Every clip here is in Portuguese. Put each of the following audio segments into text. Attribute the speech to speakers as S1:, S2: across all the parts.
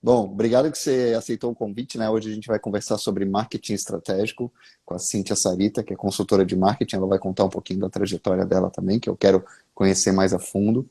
S1: Bom, obrigado que você aceitou o convite, né? Hoje a gente vai conversar sobre marketing estratégico com a Cíntia Sarita, que é consultora de marketing. Ela vai contar um pouquinho da trajetória dela também, que eu quero conhecer mais a fundo.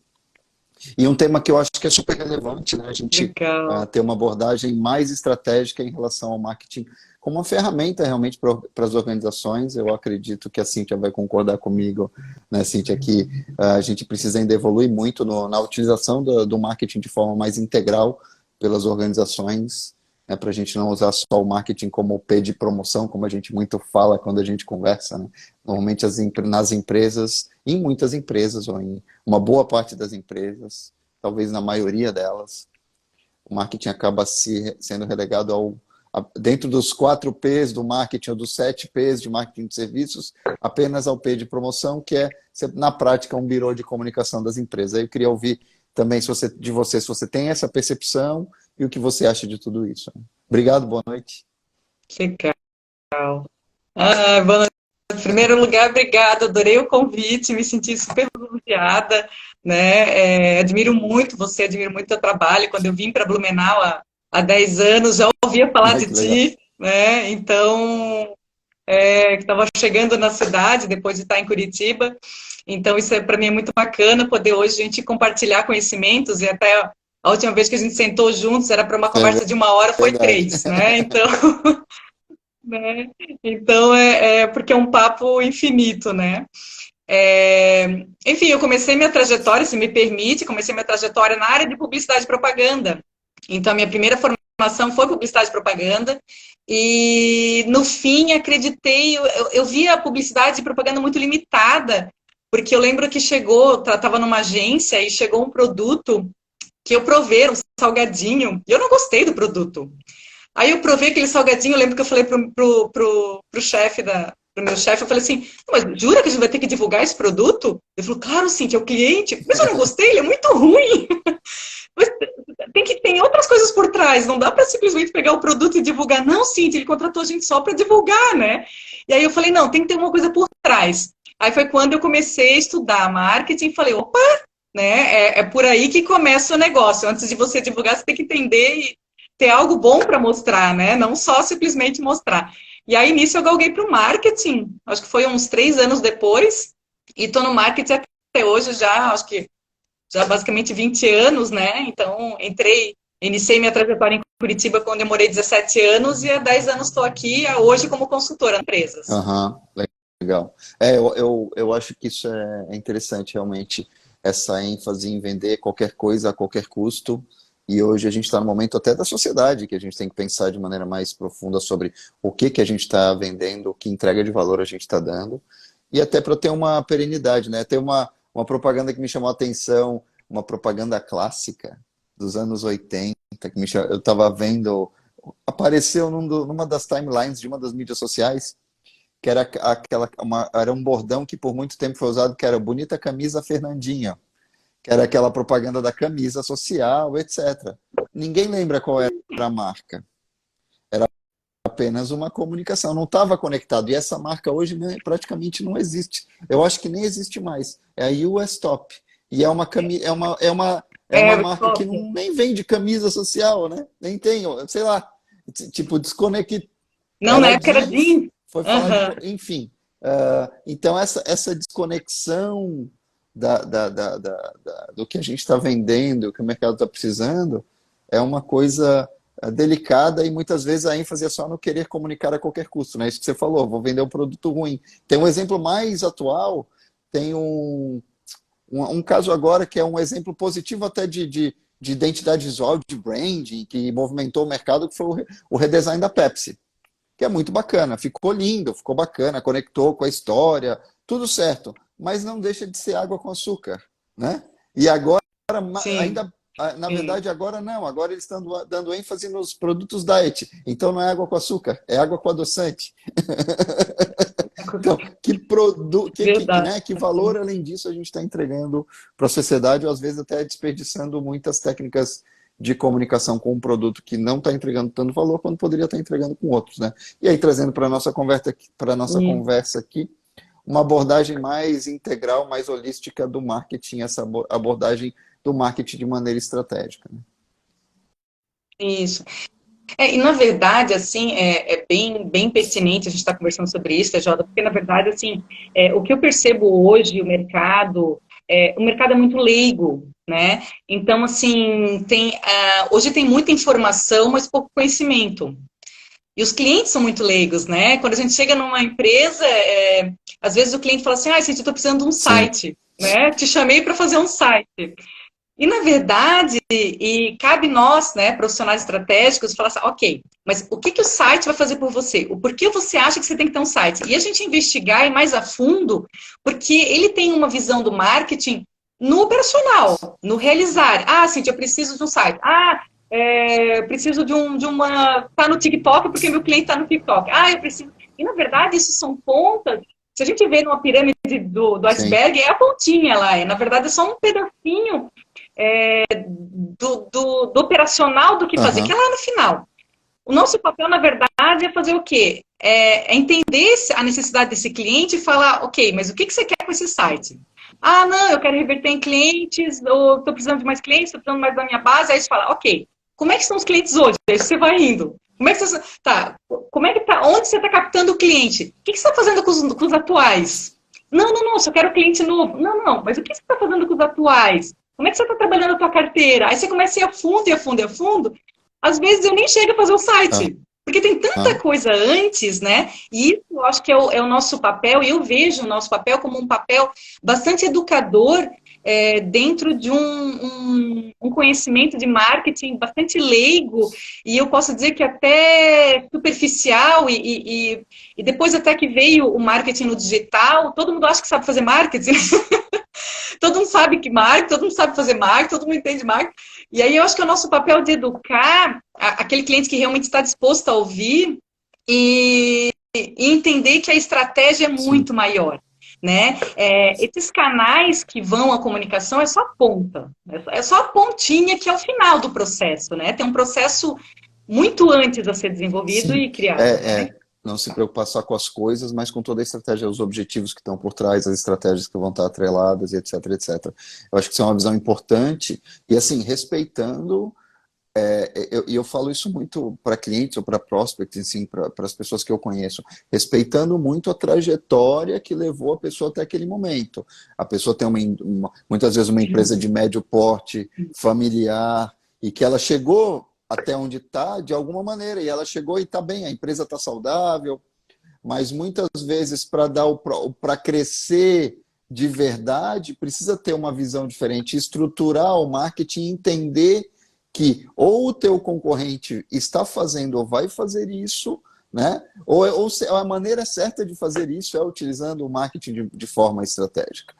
S1: E um tema que eu acho que é super relevante, né? A gente
S2: Legal.
S1: ter uma abordagem mais estratégica em relação ao marketing como uma ferramenta realmente para as organizações. Eu acredito que a Cíntia vai concordar comigo, né, Cíntia, que a gente precisa ainda evoluir muito na utilização do marketing de forma mais integral pelas organizações, né, para a gente não usar só o marketing como P de promoção, como a gente muito fala quando a gente conversa, né? Normalmente nas empresas, em muitas empresas, ou em uma boa parte das empresas, talvez na maioria delas, o marketing acaba sendo relegado dentro dos 4 P's do marketing, ou dos 7 P's de marketing de serviços, apenas ao P de promoção, que é, na prática, um birô de comunicação das empresas. Aí eu queria ouvir também de você, se você tem essa percepção e o que você acha de tudo isso. Obrigado, boa noite.
S2: Legal. Boa noite. Em primeiro lugar, obrigada, adorei o convite, me senti super elogiada, né? Admiro muito você, admiro muito o teu trabalho. Quando eu vim para Blumenau há 10 anos, já ouvia falar
S1: Ai,
S2: de
S1: que legal.
S2: ti, né? Então, que estava chegando na cidade depois de estar em Curitiba. Então, isso para mim é muito bacana poder hoje a gente compartilhar conhecimentos e até a última vez que a gente sentou juntos era para uma
S1: É
S2: conversa de 1 hora, foi
S1: verdade.
S2: 3, né? Então, né? Então porque é um papo infinito, né? Enfim, eu comecei minha trajetória, se me permite, comecei minha trajetória na área de publicidade e propaganda. Então, a minha primeira formação foi publicidade e propaganda. E, no fim, acreditei, eu via a publicidade e propaganda muito limitada, porque eu lembro que estava numa agência e chegou um produto que eu provei, um salgadinho, e eu não gostei do produto. Aí eu provei aquele salgadinho, eu lembro que eu falei pro chefe pro meu chefe, eu falei assim, mas jura que a gente vai ter que divulgar esse produto? Ele falou, claro, sim, que é o cliente. Mas eu não gostei, ele é muito ruim. Mas tem outras coisas por trás, não dá para simplesmente pegar o produto e divulgar. Não, sim, ele contratou a gente só para divulgar, né? E aí eu falei, não, tem que ter uma coisa por trás. Aí foi quando eu comecei a estudar marketing e falei, opa, né? É por aí que começa o negócio. Antes de você divulgar, você tem que entender e ter algo bom para mostrar, né? Não só simplesmente mostrar. E aí, nisso, eu galguei para o marketing. Acho que foi uns 3 anos depois. E estou no marketing até hoje já, acho que já basicamente 20 anos, né? Então, iniciei minha trajetória em Curitiba quando eu morei 17 anos e há 10 anos estou aqui, hoje como consultora em empresas.
S1: Aham, legal. Eu acho que isso é interessante, realmente, essa ênfase em vender qualquer coisa a qualquer custo. E hoje a gente está no momento até da sociedade, que a gente tem que pensar de maneira mais profunda sobre o que a gente está vendendo, que entrega de valor a gente está dando, e até para ter uma perenidade, né? Tem uma propaganda que me chamou a atenção, uma propaganda clássica dos anos 80, eu estava vendo, apareceu numa das timelines de uma das mídias sociais, que era era um bordão que por muito tempo foi usado, que era bonita camisa Fernandinha, que era aquela propaganda da camisa social, etc. Ninguém lembra qual era a marca. Era apenas uma comunicação, não estava conectado. E essa marca hoje praticamente não existe. Eu acho que nem existe mais. É a US Top. E é uma marca que não, nem vende camisa social, né? Nem tem, sei lá, tipo, desconectado.
S2: Não, na
S1: Era
S2: época era
S1: jeans,
S2: jeans.
S1: foi falar de.
S2: Uhum.
S1: Enfim. Então, essa desconexão do que a gente está vendendo, o que o mercado está precisando, é uma coisa delicada e muitas vezes a ênfase é só no querer comunicar a qualquer custo, né? Isso que você falou, vou vender um produto ruim. Tem um exemplo mais atual, tem um caso agora que é um exemplo positivo até de identidade visual, de branding, que movimentou o mercado, que foi o redesign da Pepsi, que é muito bacana. Ficou lindo, ficou bacana, conectou com a história, tudo certo. Mas não deixa de ser água com açúcar, né? E agora,
S2: Sim,
S1: ainda, na
S2: sim.
S1: verdade, agora não. Agora eles estão dando ênfase nos produtos diet. Então não é água com açúcar, é água com adoçante. Então,
S2: Verdade.
S1: né, que valor, além disso, a gente está entregando para a sociedade, ou às vezes até desperdiçando muitas técnicas de comunicação com um produto que não está entregando tanto valor, quando poderia estar entregando com outros, né? E aí, trazendo para a nossa conversa aqui, uma abordagem mais integral, mais holística do marketing, essa abordagem do marketing de maneira estratégica, né?
S2: Isso. E na verdade, assim, é bem pertinente a gente estar conversando sobre isso, Jota, porque na verdade, assim, o que eu percebo hoje, o mercado é muito leigo, né? Então, assim, hoje tem muita informação, mas pouco conhecimento. E os clientes são muito leigos, né? Quando a gente chega numa empresa, às vezes o cliente fala assim, eu estou precisando de um
S1: Sim,
S2: site, né? Te chamei para fazer um site. E, na verdade, cabe nós, né, profissionais estratégicos, falar assim, ok, mas o que, que o site vai fazer por você? O porquê você acha que você tem que ter um site? E a gente investigar e mais a fundo, porque ele tem uma visão do marketing no operacional, no realizar. Cintia, eu preciso de um site. Eu preciso de uma... Tá no TikTok porque meu cliente está no TikTok. Eu preciso... E, na verdade, isso são pontas. Se a gente vê numa pirâmide do
S1: sim.
S2: iceberg, é a pontinha lá. Na verdade, é só um pedacinho do operacional do que fazer, que é
S1: Aham,
S2: lá no final. O nosso papel, na verdade, é fazer o quê? É entender a necessidade desse cliente e falar, ok, mas o que você quer com esse site? Não, eu quero reverter em clientes, ou estou precisando de mais clientes, estou precisando mais da minha base. Aí você fala, ok, como é que estão os clientes hoje? Aí você vai indo. Como é que você tá? Como é que tá? Onde você está captando o cliente? O que você está fazendo com os atuais? Não, só quero cliente novo. Não, mas o que você está fazendo com os atuais? Como é que você está trabalhando a tua carteira? Aí você começa a ir a fundo, e a fundo, e a fundo. Às vezes eu nem chego a fazer o site, porque tem tanta
S1: aham,
S2: coisa antes, né? E isso eu acho que é o nosso papel, e eu vejo o nosso papel como um papel bastante educador dentro de um conhecimento de marketing bastante leigo, e eu posso dizer que até superficial, e depois até que veio o marketing no digital, todo mundo acha que sabe fazer marketing, todo mundo sabe que marketing, todo mundo sabe fazer marketing, todo mundo entende marketing. E aí eu acho que é o nosso papel de educar aquele cliente que realmente está disposto a ouvir e entender que a estratégia é
S1: sim.
S2: muito maior. Né? Esses canais que vão à comunicação é só a ponta, é só a pontinha que é o final do processo, né? Tem um processo muito antes a ser desenvolvido
S1: Sim,
S2: e criado, né?
S1: não se preocupar só com as coisas, mas com toda a estratégia, os objetivos que estão por trás, as estratégias que vão estar atreladas, e etc, etc. Eu acho que isso é uma visão importante, e assim, respeitando, eu falo isso muito para clientes ou para prospects, assim, para as pessoas que eu conheço, respeitando muito a trajetória que levou a pessoa até aquele momento. A pessoa tem muitas vezes uma empresa de médio porte, familiar, e que ela chegou até onde está de alguma maneira, e ela chegou e está bem, a empresa está saudável, mas muitas vezes para dar para crescer de verdade, precisa ter uma visão diferente, estruturar o marketing, entender que ou o teu concorrente está fazendo ou vai fazer isso, né? Ou a maneira certa de fazer isso é utilizando o marketing de forma estratégica.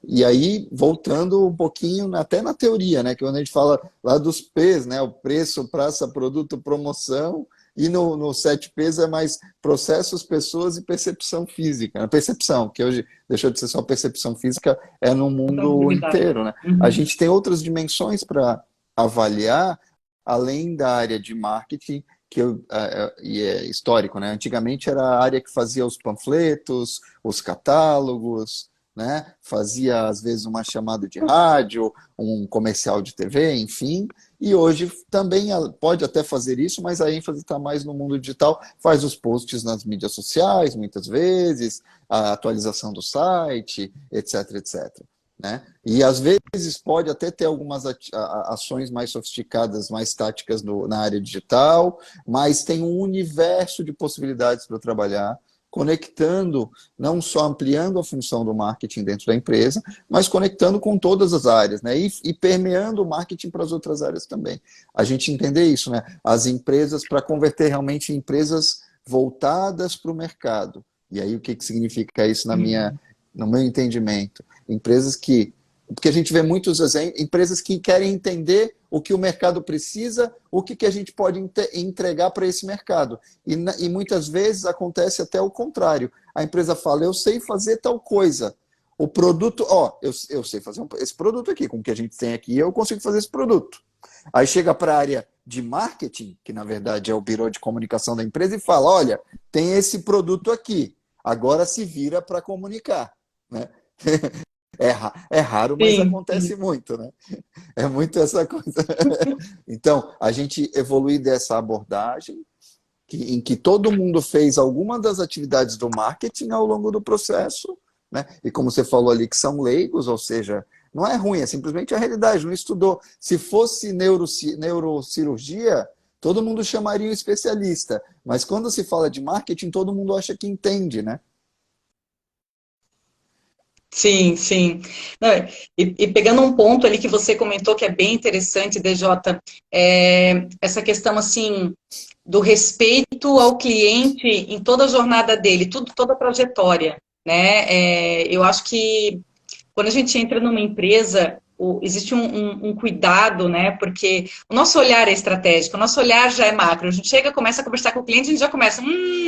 S1: E aí, voltando um pouquinho até na teoria, né? Que quando a gente fala lá dos P's, né? O preço, praça, produto, promoção, e no 7P's é mais processos, pessoas e percepção física. Percepção, que hoje deixou de ser só percepção física, é no
S2: Então,
S1: mundo
S2: proximidade.
S1: inteiro, né? A
S2: Uhum.
S1: gente tem outras dimensões para avaliar, além da área de marketing, e é histórico, né? Antigamente era a área que fazia os panfletos, os catálogos, né? Fazia às vezes uma chamada de rádio, um comercial de TV, enfim. E hoje também pode até fazer isso, mas a ênfase está mais no mundo digital. Faz os posts nas mídias sociais, muitas vezes, a atualização do site, etc, etc. Né? E às vezes pode até ter algumas ações mais sofisticadas, mais táticas na área digital, mas tem um universo de possibilidades para trabalhar, conectando, não só ampliando a função do marketing dentro da empresa, mas conectando com todas as áreas, né? E permeando o marketing para as outras áreas também. A gente entender isso, né? As empresas, para converter realmente em empresas voltadas para o mercado. E aí o que significa isso
S2: Uhum.
S1: no meu entendimento? Empresas que. Porque a gente vê muitos exemplos, empresas que querem entender o que o mercado precisa, o que a gente pode entregar para esse mercado. E muitas vezes acontece até o contrário. A empresa fala, eu sei fazer tal coisa. O produto, eu sei fazer esse produto aqui, com o que a gente tem aqui, eu consigo fazer esse produto. Aí chega para a área de marketing, que na verdade é o birô de comunicação da empresa, e fala, olha, tem esse produto aqui, agora se vira para comunicar. Né? É raro, mas
S2: Sim,
S1: acontece muito, né? É muito essa coisa. Então, a gente evoluir dessa abordagem, em que todo mundo fez alguma das atividades do marketing ao longo do processo, né? E como você falou ali, que são leigos, ou seja, não é ruim, é simplesmente a realidade, não estudou. Se fosse neurocirurgia, todo mundo chamaria um especialista, mas quando se fala de marketing, todo mundo acha que entende, né?
S2: sim, sim. Não, e pegando um ponto ali que você comentou que é bem interessante, DJ, essa questão assim do respeito ao cliente em toda a jornada dele, toda a trajetória, né? Eu acho que quando a gente entra numa empresa, existe um cuidado, né? Porque o nosso olhar é estratégico, o nosso olhar já é macro. A gente chega, começa a conversar com o cliente, a gente já começa,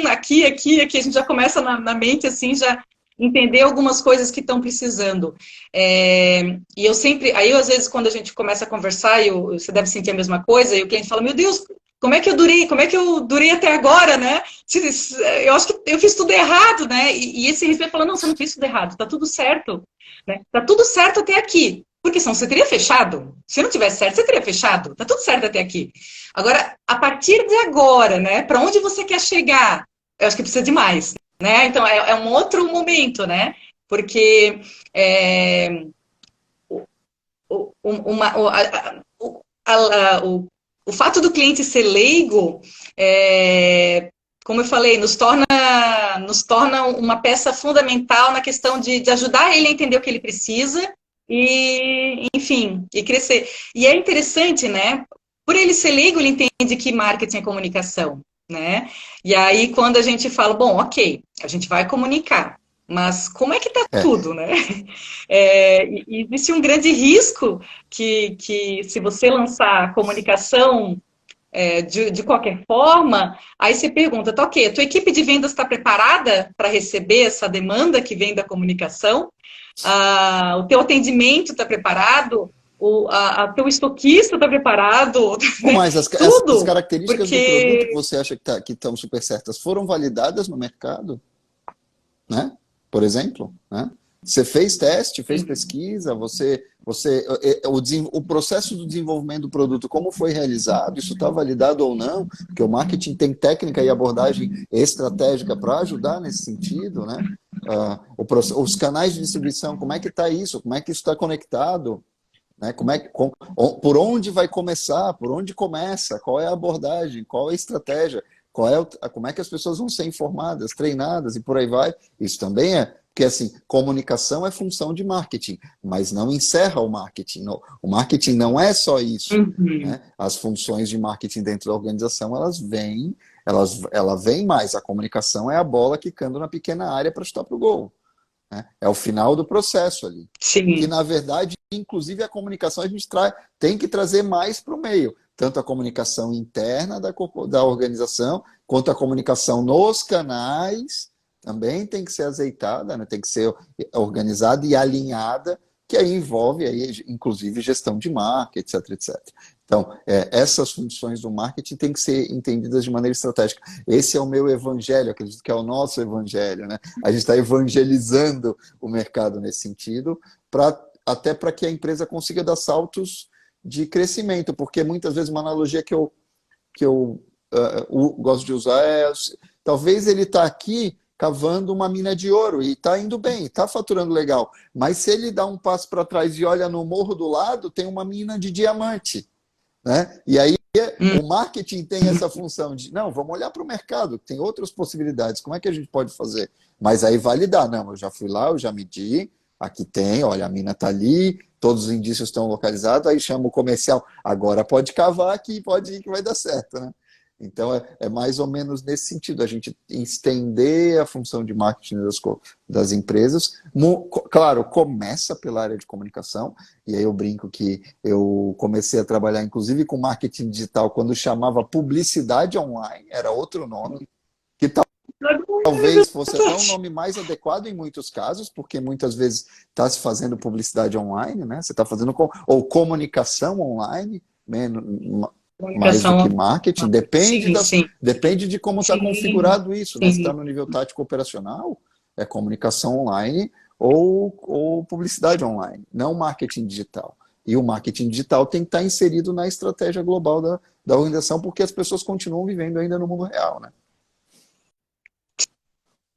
S2: aqui, a gente já começa na mente, assim, já entender algumas coisas que estão precisando. E eu sempre, aí às vezes quando a gente começa a conversar, você deve sentir a mesma coisa, e o cliente fala, meu Deus, como é que eu durei até agora, né? Eu acho que eu fiz tudo errado, né? E esse respeito fala, não, você não fez tudo errado, tá tudo certo. Né? Tá tudo certo até aqui. Porque senão você teria fechado. Se não tivesse certo, você teria fechado. Tá tudo certo até aqui. Agora, a partir de agora, né? Para onde você quer chegar? Eu acho que precisa de mais, né? Então, é um outro momento, né? Porque uma, o fato do cliente ser leigo, como eu falei, nos torna uma peça fundamental na questão de ajudar ele a entender o que ele precisa e, enfim, e crescer. E é interessante, né? Por ele ser leigo, ele entende que marketing é comunicação, né? E aí, quando a gente fala, bom, ok, a gente vai comunicar, mas como é que tá
S1: É,
S2: tudo, né? E existe um grande risco que se você lançar comunicação de qualquer forma, aí você pergunta, tá ok, a tua equipe de vendas está preparada para receber essa demanda que vem da comunicação? O teu atendimento está preparado? O teu estoquista está preparado?
S1: Bom, mas as
S2: Tudo,
S1: características do produto que
S2: porque...
S1: você acha que estão super certas foram validadas no mercado, né? Por exemplo, né? Você fez teste, fez pesquisa, o processo do desenvolvimento do produto, como foi realizado, isso está validado ou não, porque o marketing tem técnica e abordagem estratégica para ajudar nesse sentido, né? Os canais de distribuição, como é que está isso? Como é que isso está conectado? Né? Por onde vai começar? Por onde começa? Qual é a abordagem? Qual é a estratégia? Como é que as pessoas vão ser informadas, treinadas e por aí vai? Isso também porque assim, comunicação é função de marketing, mas não encerra o marketing. Não. O marketing não é só isso.
S2: Uhum.
S1: Né? As funções de marketing dentro da organização, ela vem mais. A comunicação é a bola quicando na pequena área para chutar para o gol. Né? É o final do processo ali. Que,
S2: Sim.
S1: na verdade, inclusive a comunicação a gente tem que trazer mais para o meio. Tanto a comunicação interna da organização, quanto a comunicação nos canais, também tem que ser azeitada, né? Tem que ser organizada e alinhada, que aí envolve, inclusive, gestão de marca, etc, etc. Então, essas funções do marketing têm que ser entendidas de maneira estratégica. Esse é o meu evangelho, acredito que é o nosso evangelho, né? A gente está evangelizando o mercado nesse sentido, até para que a empresa consiga dar saltos de crescimento, porque muitas vezes uma analogia que eu gosto de usar talvez ele está aqui cavando uma mina de ouro e está indo bem, está faturando legal, mas se ele dá um passo para trás e olha no morro do lado, tem uma mina de diamante. Né? E aí o marketing tem essa função de, não, vamos olhar para o mercado, tem outras possibilidades, como é que a gente pode fazer? Mas aí validar, não, eu já fui lá, eu já medi, aqui tem, olha, a mina está ali, todos os indícios estão localizados, aí chama o comercial, agora pode cavar aqui, pode ir que vai dar certo, né? Então é mais ou menos nesse sentido, a gente estender a função de marketing das empresas. Claro, começa pela área de comunicação, e aí eu brinco que eu comecei a trabalhar inclusive com marketing digital quando chamava publicidade online, era outro nome, que talvez fosse até um nome mais adequado em muitos casos, porque muitas vezes está se fazendo publicidade online, né? Você está fazendo ou comunicação online, né? Mais do que
S2: Comunicação.
S1: marketing,
S2: Sim, sim.
S1: depende de como está
S2: Sim,
S1: configurado isso, né? Se está
S2: sim.
S1: no nível tático operacional, é comunicação online, ou publicidade online, não marketing digital. E o marketing digital tem que estar inserido na estratégia global da organização, porque as pessoas continuam vivendo ainda no mundo real, né?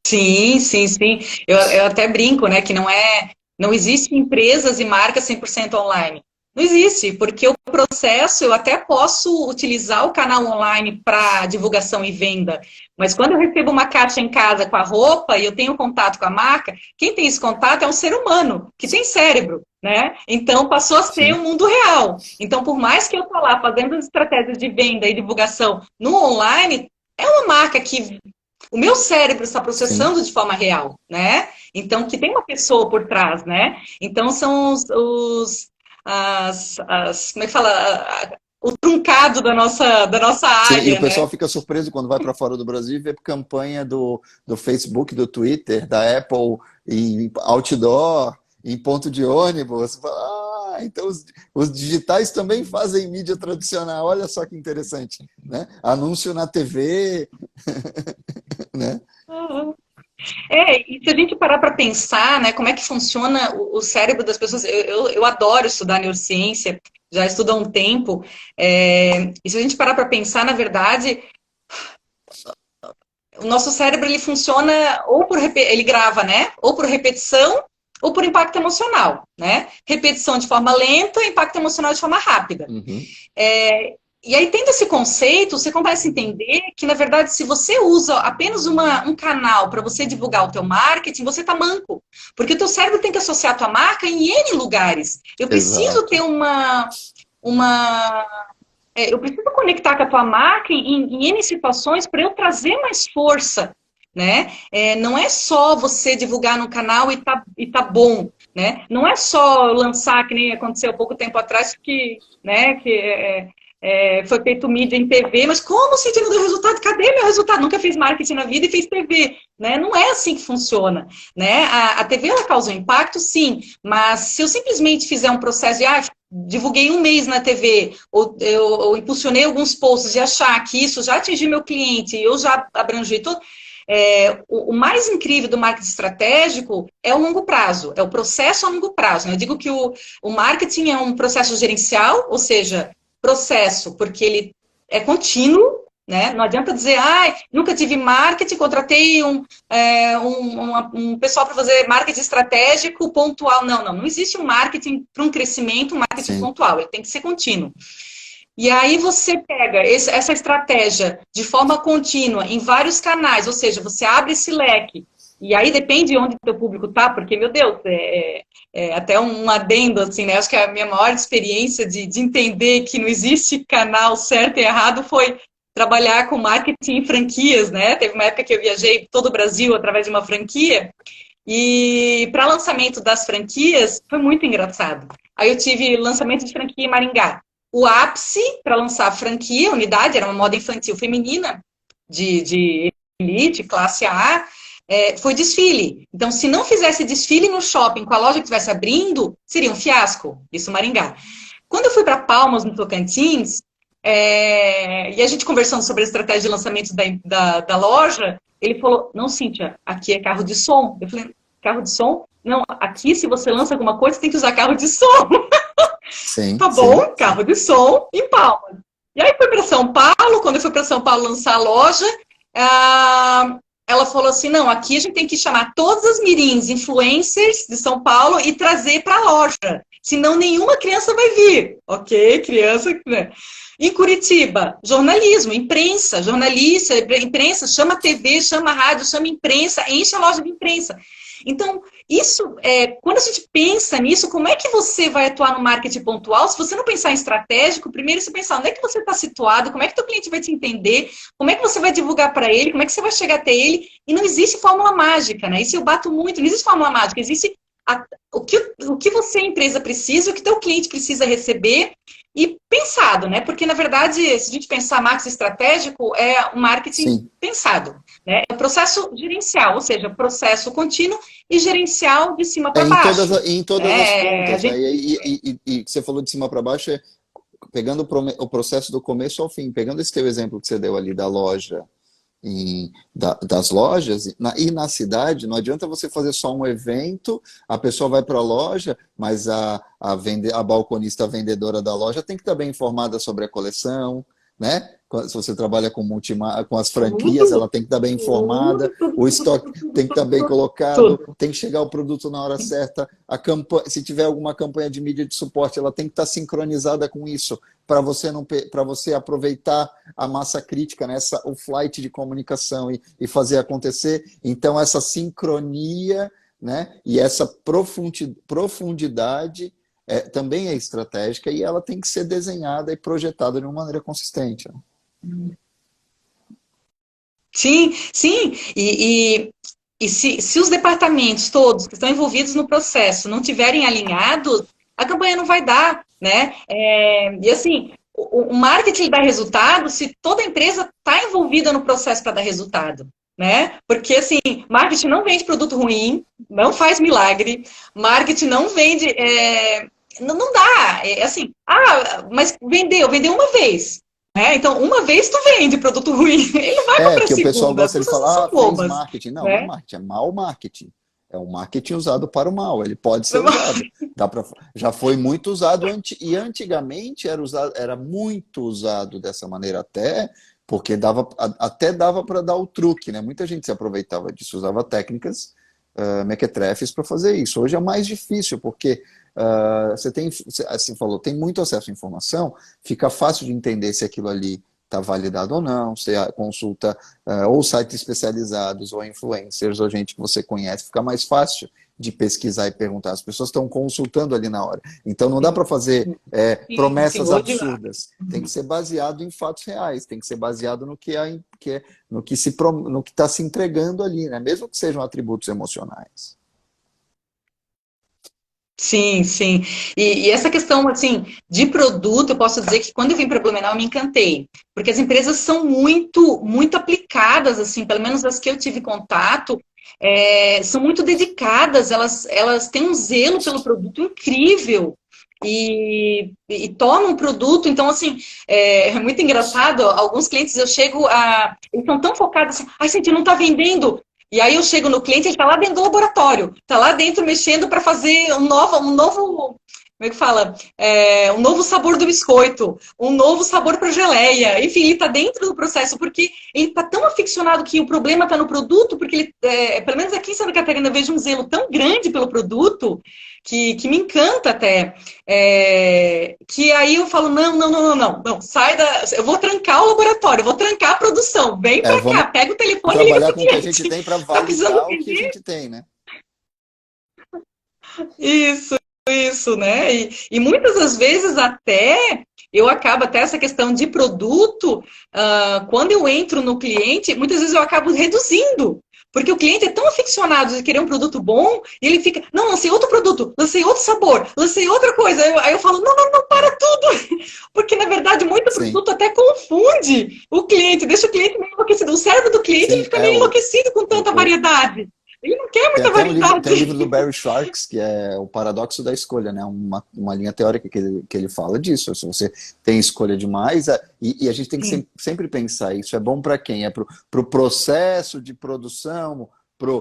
S2: Sim, sim, sim. Eu até brinco, né, que não existe empresas e marcas 100% online. Não existe, porque o processo, eu até posso utilizar o canal online para divulgação e venda, mas quando eu recebo uma caixa em casa com a roupa e eu tenho contato com a marca, quem tem esse contato é um ser humano, que tem cérebro, né? Então passou a ser
S1: Sim,
S2: o mundo real. Então, por mais que eu estou lá fazendo as estratégias de venda e divulgação no online, é uma marca que o meu cérebro está
S1: sim.
S2: processando de forma real, né? Então, que tem uma pessoa por trás, né? Então, são como é que fala? O truncado da nossa
S1: Sim, e o
S2: área, né?
S1: pessoal fica surpreso quando vai para fora do Brasil e vê campanha do Facebook, do Twitter, da Apple, em outdoor, em ponto de ônibus. Fala, então os digitais também fazem mídia tradicional. Olha só que interessante, né? Anúncio na TV, né?
S2: E se a gente parar para pensar, né, como é que funciona o cérebro das pessoas, eu adoro estudar neurociência, já estudo há um tempo, e se a gente parar para pensar, na verdade, o nosso cérebro ele funciona ele grava, né? Ou por repetição ou por impacto emocional, né? Repetição de forma lenta, impacto emocional de forma rápida.
S1: Uhum.
S2: E aí, tendo esse conceito, você começa a entender que, na verdade, se você usa apenas um canal para você divulgar o teu marketing, você está manco. Porque o teu cérebro tem que associar a tua marca em N lugares. Eu preciso ter
S1: Exato.
S2: uma eu preciso conectar com a tua marca em N situações para eu trazer mais força, né? Não é só você divulgar no canal e tá bom, né? Não é só lançar, que nem aconteceu há pouco tempo atrás, que foi feito mídia em TV, mas como se não deu resultado? Cadê meu resultado? Nunca fiz marketing na vida e fez TV, né? Não é assim que funciona, né? A TV, ela causa um impacto, sim, mas se eu simplesmente fizer um processo de, divulguei um mês na TV, ou eu impulsionei alguns posts e achar que isso já atingiu meu cliente, eu já abrangi tudo, o mais incrível do marketing estratégico é o longo prazo, é o processo a longo prazo, né? Eu digo que o marketing é um processo gerencial, ou seja, processo, porque ele é contínuo, né? Não adianta dizer, nunca tive marketing, contratei um pessoal para fazer marketing estratégico pontual. Não existe um marketing para um crescimento, um marketing
S1: Sim.
S2: pontual, ele tem que ser contínuo. E aí você pega essa estratégia de forma contínua em vários canais, ou seja, você abre esse leque. E aí depende de onde o teu público tá, porque, meu Deus, até um adendo, assim, né? Acho que a minha maior experiência de entender que não existe canal certo e errado foi trabalhar com marketing em franquias, né? Teve uma época que eu viajei todo o Brasil através de uma franquia, e para lançamento das franquias foi muito engraçado. Aí eu tive lançamento de franquia em Maringá. O ápice para lançar a franquia, a unidade, era uma moda infantil feminina, de elite, classe A, foi desfile. Então, se não fizesse desfile no shopping com a loja que estivesse abrindo, seria um fiasco. Isso, Maringá. Quando eu fui para Palmas, no Tocantins, e a gente conversando sobre a estratégia de lançamento da loja, ele falou, não, Cíntia, aqui é carro de som. Eu falei, carro de som? Não, aqui se você lança alguma coisa, tem que usar carro de som.
S1: Sim,
S2: Tá
S1: sim.
S2: bom, carro de som em Palmas. E aí fui para São Paulo, quando eu fui para São Paulo lançar a loja, ela falou assim, não, aqui a gente tem que chamar todas as mirins, influencers de São Paulo e trazer para a loja, senão nenhuma criança vai vir. Ok, criança, né? Em Curitiba, jornalismo, imprensa, jornalista, imprensa, chama TV, chama rádio, chama imprensa, enche a loja de imprensa. Então, quando a gente pensa nisso, como é que você vai atuar no marketing pontual? Se você não pensar em estratégico, primeiro você pensar onde é que você está situado, como é que o cliente vai te entender, como é que você vai divulgar para ele, como é que você vai chegar até ele, e não existe fórmula mágica, né? Isso eu bato muito, não existe fórmula mágica, existe o que você, empresa, precisa, o que teu cliente precisa receber, e pensado, né? Porque, na verdade, se a gente pensar marketing estratégico, é um marketing
S1: Sim.
S2: pensado, né? É um processo gerencial, ou seja, processo contínuo e gerencial de cima para baixo.
S1: Em todas as
S2: A
S1: pontas, né?
S2: gente...
S1: E você falou de cima para baixo, pegando o processo do começo ao fim, pegando esse teu exemplo que você deu ali da loja, das lojas e na cidade. Não adianta você fazer só um evento, a pessoa vai para a loja, mas a balconista, a vendedora da loja tem que estar bem informada sobre a coleção, né? Se você trabalha com as franquias,
S2: Tudo,
S1: ela tem que estar bem informada,
S2: tudo, tudo,
S1: o
S2: tudo,
S1: estoque
S2: tudo,
S1: tem que estar bem
S2: tudo,
S1: colocado,
S2: tudo.
S1: tem que chegar o produto na hora certa, se tiver alguma campanha de mídia de suporte, ela tem que estar sincronizada com isso, para você não para você aproveitar a massa crítica, né? O flight de comunicação e fazer acontecer. Então, essa sincronia, né? E essa profundidade também é estratégica e ela tem que ser desenhada e projetada de uma maneira consistente. Né?
S2: Sim, sim. E se os departamentos todos que estão envolvidos no processo não tiverem alinhados, a campanha não vai dar, né? E assim, o marketing dá resultado se toda a empresa está envolvida no processo para dar resultado, né? Porque assim, marketing não vende produto ruim, não faz milagre, marketing não vende, não dá. Assim, mas vendeu uma vez. Então, uma vez tu vende produto ruim, ele não vai para a
S1: Que o pessoal
S2: segunda, as
S1: gosta de
S2: pessoas não são
S1: falar, fez
S2: bobas,
S1: marketing. Não, não é
S2: né?
S1: marketing, é mau marketing. É um marketing usado para o mal, ele pode ser usado. Já foi muito usado, e antigamente era muito usado dessa maneira porque até dava para dar o truque, né? Muita gente se aproveitava disso, usava técnicas mequetrefes para fazer isso. Hoje é mais difícil, porque você falou, tem muito acesso à informação, fica fácil de entender se aquilo ali está validado ou não, você consulta ou sites especializados, ou influencers, ou gente que você conhece, fica mais fácil de pesquisar e perguntar. As pessoas estão consultando ali na hora. Então não dá para fazer
S2: Sim, sim,
S1: promessas
S2: hoje.
S1: absurdas. Tem que ser baseado em fatos reais, tem que ser baseado no que está se entregando ali, né? Mesmo que sejam atributos emocionais.
S2: Sim, sim. E essa questão, assim, de produto, eu posso dizer que quando eu vim para Blumenau, eu me encantei. Porque as empresas são muito, muito aplicadas, assim, pelo menos as que eu tive contato, são muito dedicadas, elas têm um zelo pelo produto incrível. E tornam o produto, então, assim, é muito engraçado. Alguns clientes eu chego a. Eles são tão focados assim, ai, gente, não está vendendo. E aí eu chego no cliente, ele está lá dentro do laboratório, está lá dentro mexendo para fazer um novo, como é que fala? Um novo sabor do biscoito, um novo sabor para geleia. Enfim, ele está dentro do processo, porque ele está tão aficionado que o problema está no produto, porque ele, pelo menos aqui em Santa Catarina, eu vejo um zelo tão grande pelo produto, que me encanta até. Que aí eu falo, não, sai da. Eu vou trancar o laboratório, eu vou trancar a produção, vem para cá,
S1: Vamos
S2: pega o telefone e liga
S1: trabalhar
S2: pro
S1: com o que a gente
S2: cliente.
S1: tem para
S2: Tá precisando
S1: validar o que a
S2: vender?
S1: gente tem, né?
S2: Isso, né? E muitas das vezes até eu acabo até essa questão de produto, quando eu entro no cliente, muitas vezes eu acabo reduzindo. Porque o cliente é tão aficionado de querer um produto bom, e ele fica, não, lancei outro produto, lancei outro sabor, lancei outra coisa. Aí eu falo, não, para tudo. Porque, na verdade, muito
S1: Sim,
S2: produto até confunde o cliente, deixa o cliente meio enlouquecido. O cérebro do cliente ele
S1: sim.
S2: fica meio enlouquecido com tanta
S1: O,
S2: variedade. Ele não quer
S1: Tem
S2: muita
S1: até tem um livro
S2: variedade.
S1: do Barry Schwartz, que é o paradoxo da escolha, né? Uma linha teórica que ele fala disso. Se você tem escolha demais, e a gente tem que
S2: Sim.
S1: sempre pensar, isso é bom para quem? É para o processo de produção, para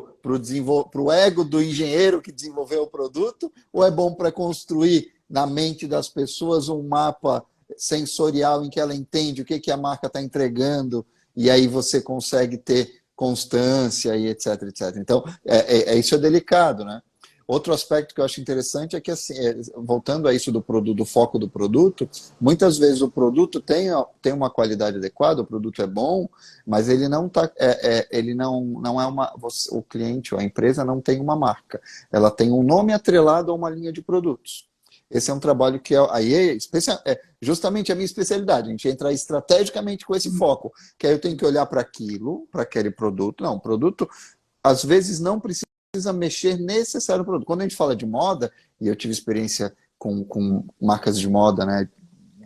S1: o ego do engenheiro que desenvolveu o produto, ou é bom para construir na mente das pessoas um mapa sensorial em que ela entende o que a marca está entregando, e aí você consegue ter constância e etc, etc. Então, isso é delicado, né? Outro aspecto que eu acho interessante é que, assim, voltando a isso do produto, do foco do produto, muitas vezes o produto tem uma qualidade adequada, o produto é bom, mas ele não tá, ele não é o cliente ou a empresa não tem uma marca, ela tem um nome atrelado a uma linha de produtos. Esse é um trabalho que é justamente a minha especialidade. A gente entra estrategicamente com esse foco, que aí eu tenho que olhar para aquilo, para aquele produto. Não, o produto, às vezes, não precisa mexer necessário no produto. Quando a gente fala de moda, e eu tive experiência com marcas de moda, né?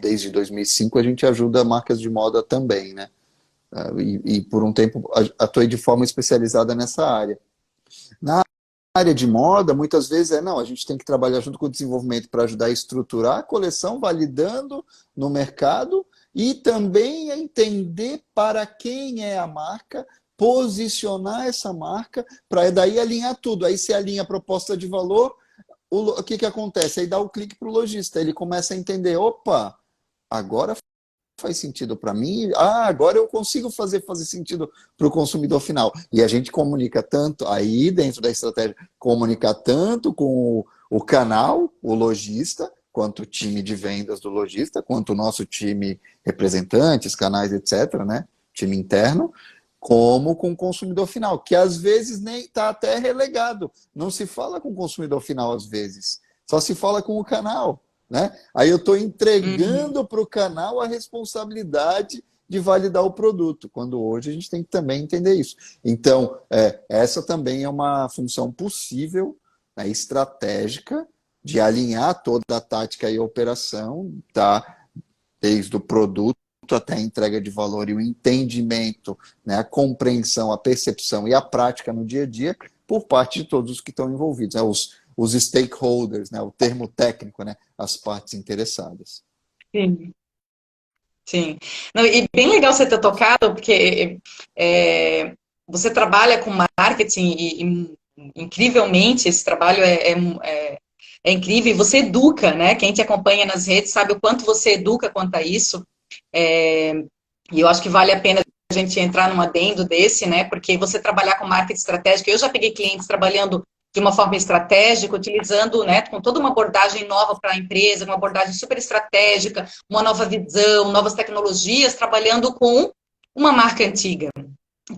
S1: Desde 2005, a gente ajuda marcas de moda também, né? E por um tempo atuei de forma especializada nessa área. Na área de moda, muitas vezes não, a gente tem que trabalhar junto com o desenvolvimento para ajudar a estruturar a coleção, validando no mercado, e também entender para quem é a marca, posicionar essa marca, para daí alinhar tudo. Aí você alinha a proposta de valor, o que acontece? Aí dá o clique para o lojista, ele começa a entender, opa, agora faz sentido para mim, agora eu consigo fazer sentido para o consumidor final. E a gente comunica tanto, aí dentro da estratégia, comunicar tanto com o canal, o lojista, quanto o time de vendas do lojista, quanto o nosso time representantes, canais, etc., né? Time interno, como com o consumidor final, que às vezes nem está até relegado. Não se fala com o consumidor final às vezes, só se fala com o canal. Né? Aí eu estou entregando para o canal a responsabilidade de validar o produto, quando hoje a gente tem que também entender isso. Então, essa também é uma função possível, né, estratégica, de alinhar toda a tática e a operação, tá? Desde o produto até a entrega de valor e o entendimento, né, a compreensão, a percepção e a prática no dia a dia, por parte de todos os que estão envolvidos, né? Os stakeholders, né? O termo técnico, né? As partes interessadas.
S2: Sim, sim. Não, e bem legal você ter tocado, porque você trabalha com marketing e incrivelmente esse trabalho é incrível e você educa, né? Quem te acompanha nas redes sabe o quanto você educa quanto a isso. É, e eu acho que vale a pena a gente entrar num adendo desse, né? Porque você trabalhar com marketing estratégico, eu já peguei clientes trabalhando de uma forma estratégica, utilizando, né, com toda uma abordagem nova para a empresa, uma abordagem super estratégica, uma nova visão, novas tecnologias, trabalhando com uma marca antiga,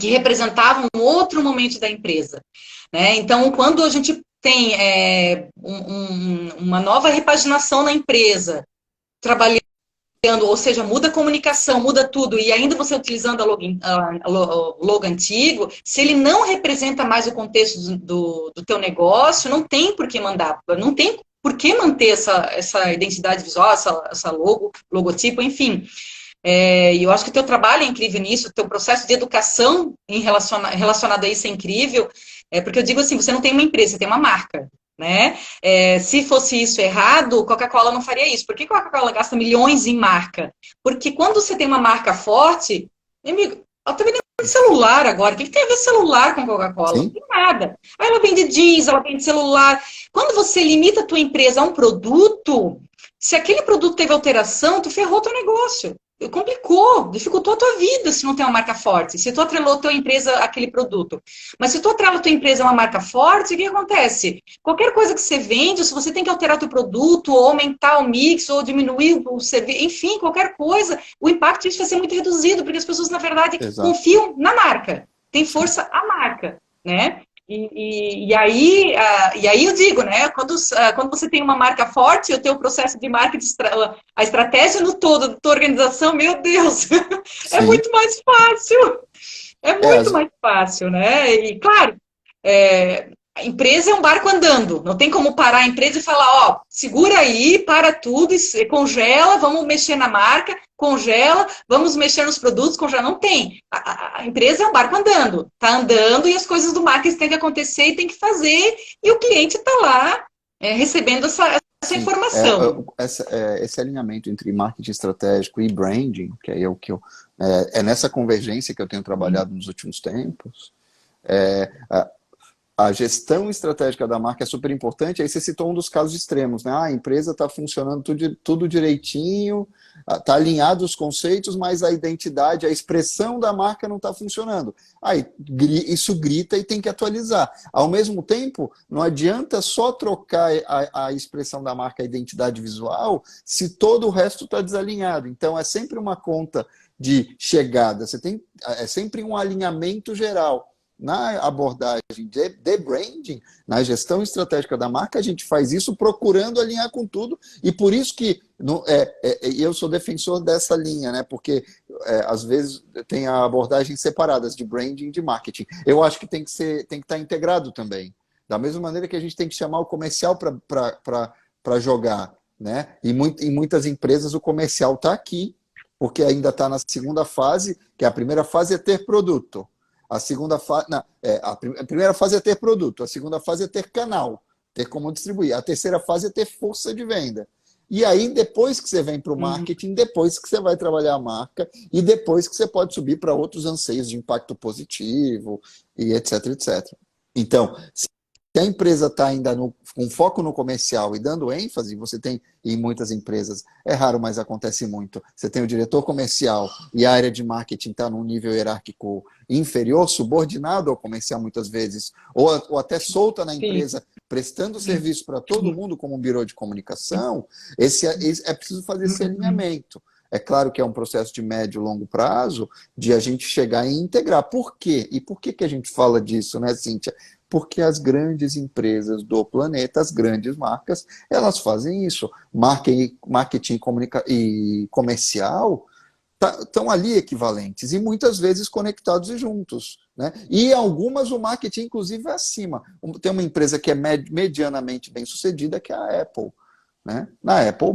S2: que representava um outro momento da empresa, né? Então, quando a gente tem uma nova repaginação na empresa, trabalhando, ou seja, muda a comunicação, muda tudo, e ainda você utilizando o logo antigo, se ele não representa mais o contexto do teu negócio, não tem por que mandar, não tem por que manter essa identidade visual, essa logotipo, enfim. E eu acho que o teu trabalho é incrível nisso, o teu processo de educação relacionado a isso é incrível, porque eu digo assim, você não tem uma empresa, você tem uma marca. Né? Se fosse isso errado, Coca-Cola não faria isso. Por que Coca-Cola gasta milhões em marca? Porque quando você tem uma marca forte, amigo, ela tá vendendo celular agora. O que tem a ver celular com Coca-Cola? Não
S1: Sim,
S2: tem nada. Aí ela vende jeans, ela vende celular. Quando você limita a tua empresa a um produto, se aquele produto teve alteração, tu ferrou teu negócio. Complicou, dificultou a tua vida se não tem uma marca forte. Se tu atrelou a tua empresa àquele produto. Mas se tu atrela a tua empresa a uma marca forte, o que acontece? Qualquer coisa que você vende, se você tem que alterar o teu produto, ou aumentar o mix, ou diminuir o serviço, enfim, qualquer coisa, o impacto disso vai ser muito reduzido, porque as pessoas, na verdade,
S1: exato.
S2: confiam na marca. Tem força a marca, né? E aí eu digo, né? Quando você tem uma marca forte, o teu processo de marketing, a estratégia no todo da tua organização, meu Deus, é
S1: Sim.
S2: muito mais fácil. É
S1: É,
S2: muito mais fácil, né? E, claro, a empresa é um barco andando. Não tem como parar a empresa e falar, ó, segura aí, para tudo, congela, vamos mexer na marca, congela, vamos mexer nos produtos, congela. Não tem. A empresa é um barco andando. Está andando e as coisas do marketing têm que acontecer e tem que fazer. E o cliente está lá recebendo essa
S1: sim.
S2: informação.
S1: Esse alinhamento entre marketing estratégico e branding, que aí é o que nessa convergência que eu tenho trabalhado nos últimos tempos. A gestão estratégica da marca é super importante. Aí você citou um dos casos extremos, né? A empresa está funcionando tudo direitinho, está alinhado os conceitos, mas a identidade, a expressão da marca não está funcionando. Aí isso grita e tem que atualizar. Ao mesmo tempo, não adianta só trocar a expressão da marca, a identidade visual, se todo o resto está desalinhado. Então é sempre uma conta de chegada. É sempre um alinhamento geral. Na abordagem de branding, na gestão estratégica da marca, a gente faz isso procurando alinhar com tudo, e por isso que eu sou defensor dessa linha, né? Porque às vezes tem abordagens separadas de branding e de marketing. Eu acho que tem que estar integrado também. Da mesma maneira que a gente tem que chamar o comercial para jogar, né? E em muitas empresas o comercial está aqui, porque ainda está na segunda fase, que a primeira fase é ter produto. A segunda fase, a primeira fase é ter produto, a segunda fase é ter canal, ter como distribuir. A terceira fase é ter força de venda. E aí, depois que você vem para o
S2: Uhum.
S1: marketing, depois que você vai trabalhar a marca, e depois que você pode subir para outros anseios de impacto positivo, e etc, etc. Então, se a empresa está ainda com foco no comercial e dando ênfase, você tem, em muitas empresas, é raro, mas acontece muito, você tem o diretor comercial e a área de marketing está num nível hierárquico inferior, subordinado ao comercial muitas vezes, ou até solta na
S2: Sim,
S1: empresa, prestando serviço para todo mundo como um birô de comunicação, é preciso fazer esse
S2: uhum.
S1: alinhamento. É claro que é um processo de médio e longo prazo de a gente chegar e integrar. Por quê? E por que que a gente fala disso, né, Cíntia? Porque as grandes empresas do planeta, as grandes marcas, elas fazem isso. Marketing e comercial estão ali equivalentes e muitas vezes conectados e juntos. Né? E algumas o marketing, inclusive, é acima. Tem uma empresa que é medianamente bem sucedida, que é a Apple. Né? Na Apple,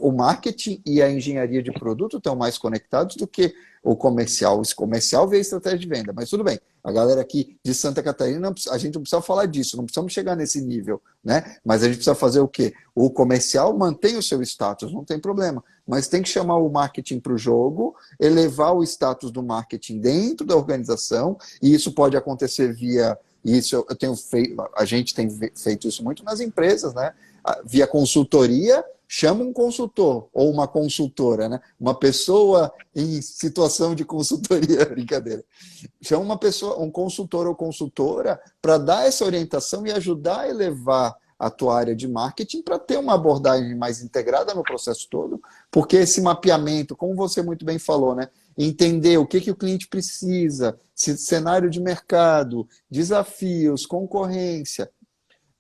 S1: o marketing e a engenharia de produto estão mais conectados do que o comercial. Esse comercial vê a estratégia de venda, mas tudo bem. A galera aqui de Santa Catarina, a gente não precisa falar disso, não precisamos chegar nesse nível, né? Mas a gente precisa fazer o quê? O comercial mantém o seu status, não tem problema, mas tem que chamar o marketing para o jogo, elevar o status do marketing dentro da organização, e isso pode acontecer via isso eu tenho feito, a gente tem feito isso muito nas empresas, né? Via consultoria, chama um consultor ou uma consultora, né? Uma pessoa em situação de consultoria, brincadeira. Chama uma pessoa, um consultor ou consultora para dar essa orientação e ajudar a elevar a tua área de marketing para ter uma abordagem mais integrada no processo todo, porque esse mapeamento, como você muito bem falou, né? Entender o que o cliente precisa, cenário de mercado, desafios, concorrência,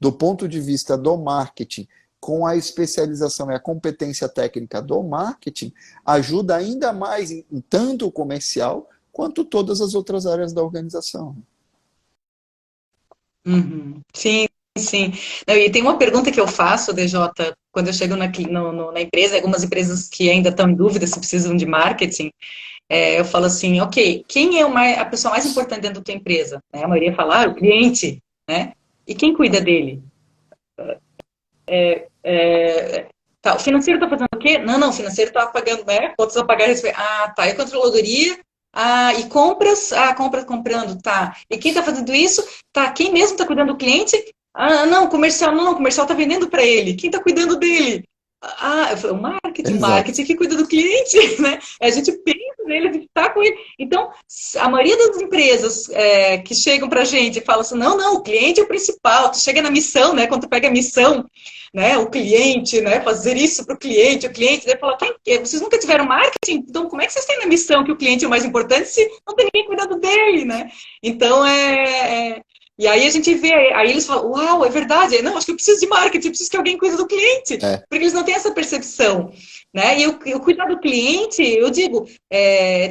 S1: do ponto de vista do marketing, com a especialização e a competência técnica do marketing, ajuda ainda mais em tanto o comercial quanto todas as outras áreas da organização.
S2: Uhum. Sim, sim. Não, e tem uma pergunta que eu faço, DJ, quando eu chego na empresa, algumas empresas que ainda estão em dúvida se precisam de marketing, eu falo assim, ok, quem é a pessoa mais importante dentro da tua empresa? Né? A maioria fala, o cliente, né? E quem cuida dele? Tá, o financeiro está fazendo o quê? Não, o financeiro está pagando, né? Contas a pagar. Ah, tá. E a controladoria? Ah, e compras? Ah, compras comprando, tá. E quem está fazendo isso? Tá. Quem mesmo está cuidando do cliente? Ah, não, comercial, não, o comercial está vendendo para ele. Quem está cuidando dele? Ah, eu falei, o
S1: Exato.
S2: marketing que cuida do cliente, né? A gente pensa nele, a gente está com ele. Então, a maioria das empresas que chegam para a gente e falam assim, não, o cliente é o principal. Tu chega na missão, né? Quando tu pega a missão, né, o cliente, né, fazer isso para o cliente daí fala, vocês nunca tiveram marketing? Então, como é que vocês têm na missão que o cliente é o mais importante se não tem ninguém cuidando dele, né? Então, e aí a gente vê, aí eles falam, uau, é verdade, não, acho que eu preciso de marketing, eu preciso que alguém cuide do cliente,
S1: É,
S2: porque eles não têm essa percepção, né? E o cuidar do cliente, eu digo,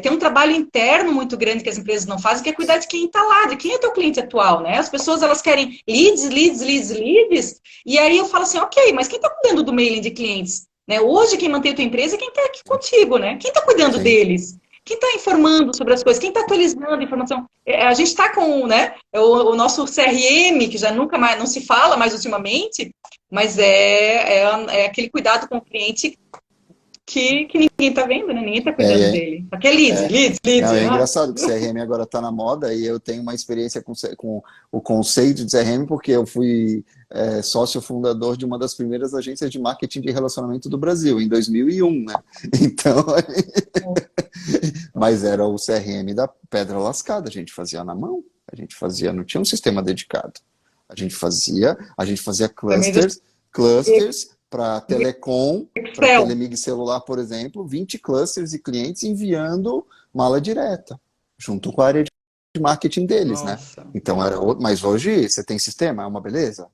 S2: tem um trabalho interno muito grande que as empresas não fazem, que é cuidar de quem está lá, de quem é teu cliente atual, né? As pessoas, elas querem leads, e aí eu falo assim, ok, mas quem está cuidando do mailing de clientes? Né? Hoje, quem mantém a tua empresa é quem está aqui contigo, né? Quem está cuidando
S1: sim.
S2: deles? Quem está informando sobre as coisas? Quem está atualizando a informação? A gente está com, né, o nosso CRM, que já nunca mais, não se fala mais ultimamente, mas é aquele cuidado com o cliente que ninguém está vendo, né? Ninguém está cuidando
S1: É,
S2: dele. Aqui é leads.
S1: Não, é
S2: Ah.
S1: engraçado que CRM agora está na moda e eu tenho uma experiência com o conceito de CRM porque eu fui sócio fundador de uma das primeiras agências de marketing de relacionamento do Brasil, em 2001, né? Então, mas era o CRM da pedra lascada, a gente fazia na mão, a gente fazia, não tinha um sistema dedicado. A gente fazia
S2: Também do
S1: clusters para telecom, para
S2: Excel.
S1: Telemig celular, por exemplo, 20 clusters e clientes enviando mala direta, junto com a área de marketing deles, né?
S2: Nossa.
S1: Então mas hoje você tem sistema, é uma beleza,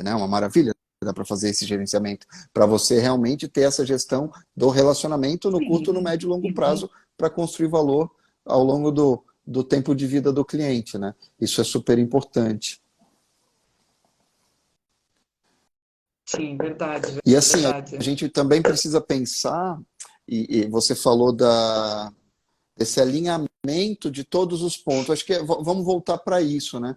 S1: né, uma maravilha, dá para fazer esse gerenciamento, para você realmente ter essa gestão do relacionamento no curto, no
S2: Sim.
S1: médio e longo prazo, para construir valor ao longo do tempo de vida do cliente, né? Isso é super importante.
S2: Sim, verdade,
S1: E assim, a
S2: verdade.
S1: gente também precisa pensar, e você falou desse alinhamento de todos os pontos. Acho que vamos voltar para isso, né?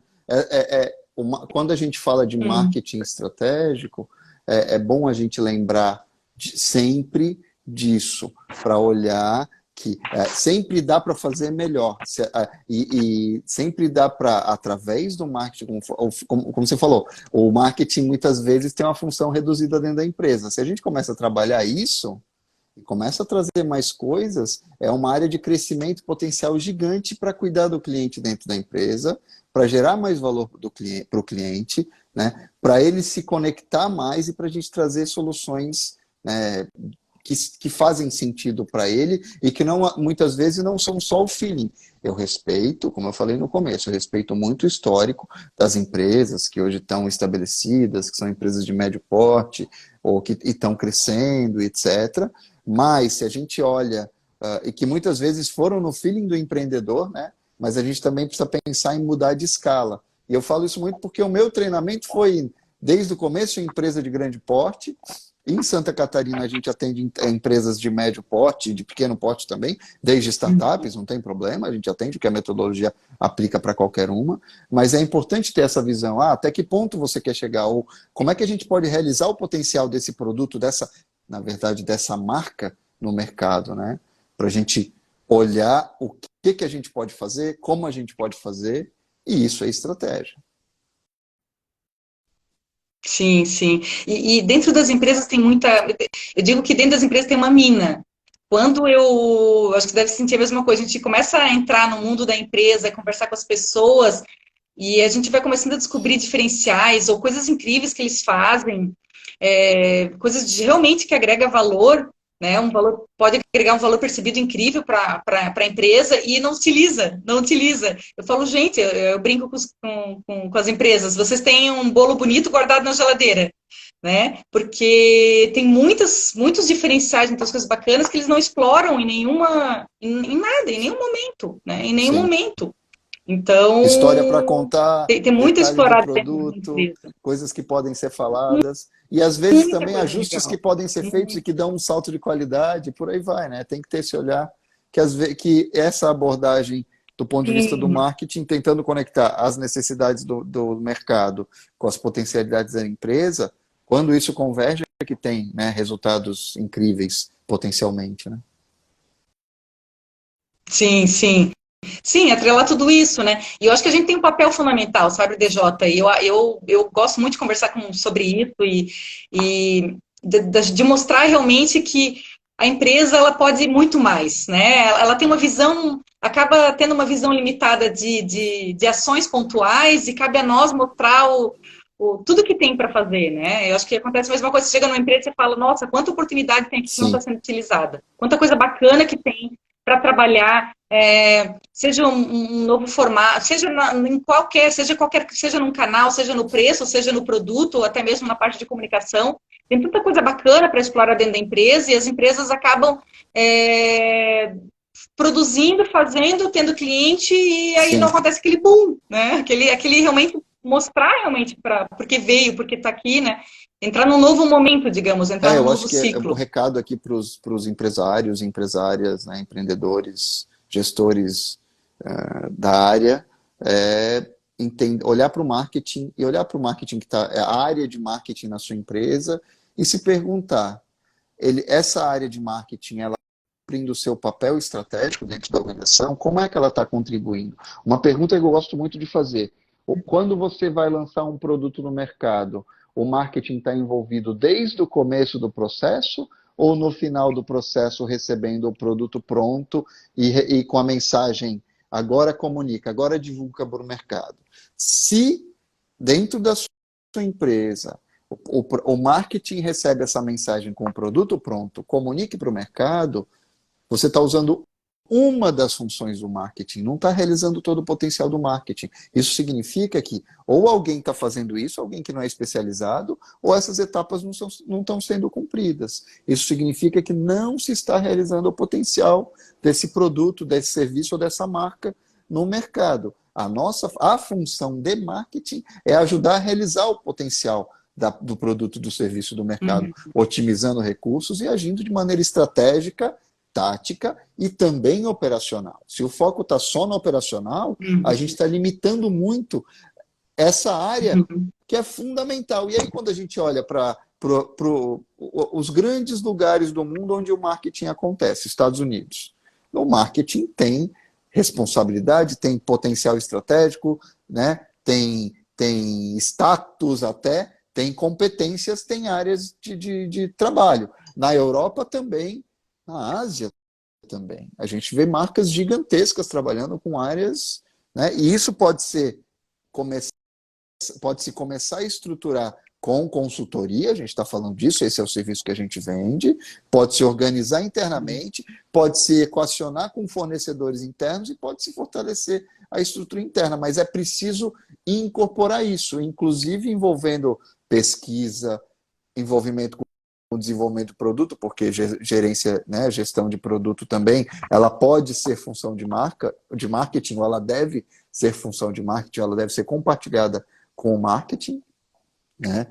S1: Quando a gente fala de
S2: Hum.
S1: marketing estratégico, é bom a gente lembrar sempre disso, para olhar que sempre dá para fazer melhor. E sempre dá para, através do marketing, como você falou, o marketing muitas vezes tem uma função reduzida dentro da empresa. Se a gente começa a trabalhar isso, e começa a trazer mais coisas, é uma área de crescimento potencial gigante para cuidar do cliente dentro da empresa, para gerar mais valor para o cliente, né? Para ele se conectar mais e para a gente trazer soluções, né, que fazem sentido para ele e que não, muitas vezes não são só o feeling. Eu respeito, como eu falei no começo, eu respeito muito o histórico das empresas que hoje estão estabelecidas, que são empresas de médio porte, ou que estão crescendo, etc. Mas se a gente olha, e que muitas vezes foram no feeling do empreendedor, né? Mas a gente também precisa pensar em mudar de escala. E eu falo isso muito porque o meu treinamento foi, desde o começo, em empresa de grande porte. Em Santa Catarina, a gente atende empresas de médio porte, de pequeno porte também, desde startups, não tem problema, a gente atende, porque a metodologia aplica para qualquer uma, mas é importante ter essa visão, até que ponto você quer chegar, ou como é que a gente pode realizar o potencial desse produto, na verdade, dessa marca no mercado, né? Para a gente olhar o que a gente pode fazer, como a gente pode fazer, e isso é estratégia.
S2: Sim, sim. E dentro das empresas tem muita. Eu digo que dentro das empresas tem uma mina. Quando eu. Acho que deve sentir a mesma coisa. A gente começa a entrar no mundo da empresa, conversar com as pessoas, e a gente vai começando a descobrir diferenciais ou coisas incríveis que eles fazem, coisas realmente que agrega valor, né? Pode agregar um valor percebido incrível para a empresa e não utiliza, não utiliza. Eu falo, gente, eu brinco com as empresas, vocês têm um bolo bonito guardado na geladeira, né? Porque tem muitos diferenciais, muitas coisas bacanas que eles não exploram em nada, em nenhum momento, né? Em nenhum
S1: Sim.
S2: momento. Então,
S1: História para contar,
S2: tem muito a
S1: detalhe do
S2: explorar dentro da
S1: produto,
S2: empresa.
S1: coisas que podem ser faladas, e às vezes
S2: Muita
S1: também
S2: coisa
S1: ajustes que
S2: legal.
S1: podem ser feitos e que dão um salto de qualidade, por aí vai, né? Tem que ter esse olhar, que essa abordagem do ponto de vista do
S2: Sim.
S1: marketing, tentando conectar as necessidades do mercado com as potencialidades da empresa, quando isso converge, é que tem, né, resultados incríveis potencialmente, né?
S2: Sim, sim. Sim, atrelar tudo isso, né? E eu acho que a gente tem um papel fundamental, sabe, DJ? E eu gosto muito de conversar sobre isso e de mostrar realmente que a empresa ela pode ir muito mais, né? Ela tem uma visão, acaba tendo uma visão limitada de ações pontuais e cabe a nós mostrar tudo que tem para fazer, né? Eu acho que acontece a mesma coisa, você chega numa empresa e fala, nossa, quanta oportunidade tem aqui que não está
S1: Sim,
S2: sendo utilizada, quanta coisa bacana que tem para trabalhar, seja um novo formato, seja num canal, seja no preço, seja no produto, ou até mesmo na parte de comunicação. Tem tanta coisa bacana para explorar dentro da empresa e as empresas acabam produzindo, fazendo, tendo cliente e aí não
S1: sim.
S2: acontece aquele boom, né? Aquele realmente mostrar realmente porque veio, porque está aqui, né? Entrar num novo momento, digamos, entrar num
S1: Eu
S2: novo
S1: acho que o
S2: ciclo.
S1: recado aqui para os empresários, empresárias, né, empreendedores, gestores da área é olhar para o marketing e olhar para o marketing que está, a área de marketing na sua empresa e se perguntar, essa área de marketing, ela cumprindo o seu papel estratégico dentro da organização, como é que ela está contribuindo? Uma pergunta que eu gosto muito de fazer, quando você vai lançar um produto no mercado, o marketing está envolvido desde o começo do processo ou no final do processo recebendo o produto pronto e com a mensagem agora comunica, agora divulga para o mercado. Se dentro da sua empresa o marketing recebe essa mensagem com o produto pronto, comunique para o mercado, você está usando uma das funções do marketing, não está realizando todo o potencial do marketing. Isso significa que ou alguém está fazendo isso, alguém que não é especializado, ou essas etapas não estão sendo cumpridas. Isso significa que não se está realizando o potencial desse produto, desse serviço ou dessa marca no mercado. A função de marketing é ajudar a realizar o potencial do produto, do serviço do mercado,
S2: Uhum.
S1: otimizando recursos e agindo de maneira estratégica, tática e também operacional. Se o foco está só no operacional, a gente
S2: Uhum.
S1: está limitando muito essa área
S2: Uhum.
S1: que é fundamental. E aí, quando a gente olha para os grandes lugares do mundo onde o marketing acontece, Estados Unidos. O marketing tem responsabilidade, tem potencial estratégico, né? Tem status até, tem competências, tem áreas de trabalho. Na Europa também, na Ásia também. A gente vê marcas gigantescas trabalhando com áreas, né? E isso pode se começar a estruturar com consultoria, a gente está falando disso, esse é o serviço que a gente vende, pode se organizar internamente, pode se equacionar com fornecedores internos e pode se fortalecer a estrutura interna, mas é preciso incorporar isso, inclusive envolvendo pesquisa, envolvimento com o desenvolvimento do produto, porque gerência, né, gestão de produto também, ela pode ser função de marketing, ou ela deve ser função de marketing, ela deve ser compartilhada com o marketing, né?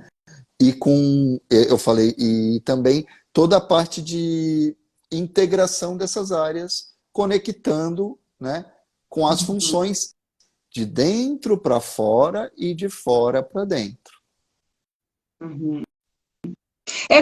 S1: E eu falei, e também toda a parte de integração dessas áreas, conectando, né, com as funções de dentro para fora e de fora para dentro.
S2: Uhum.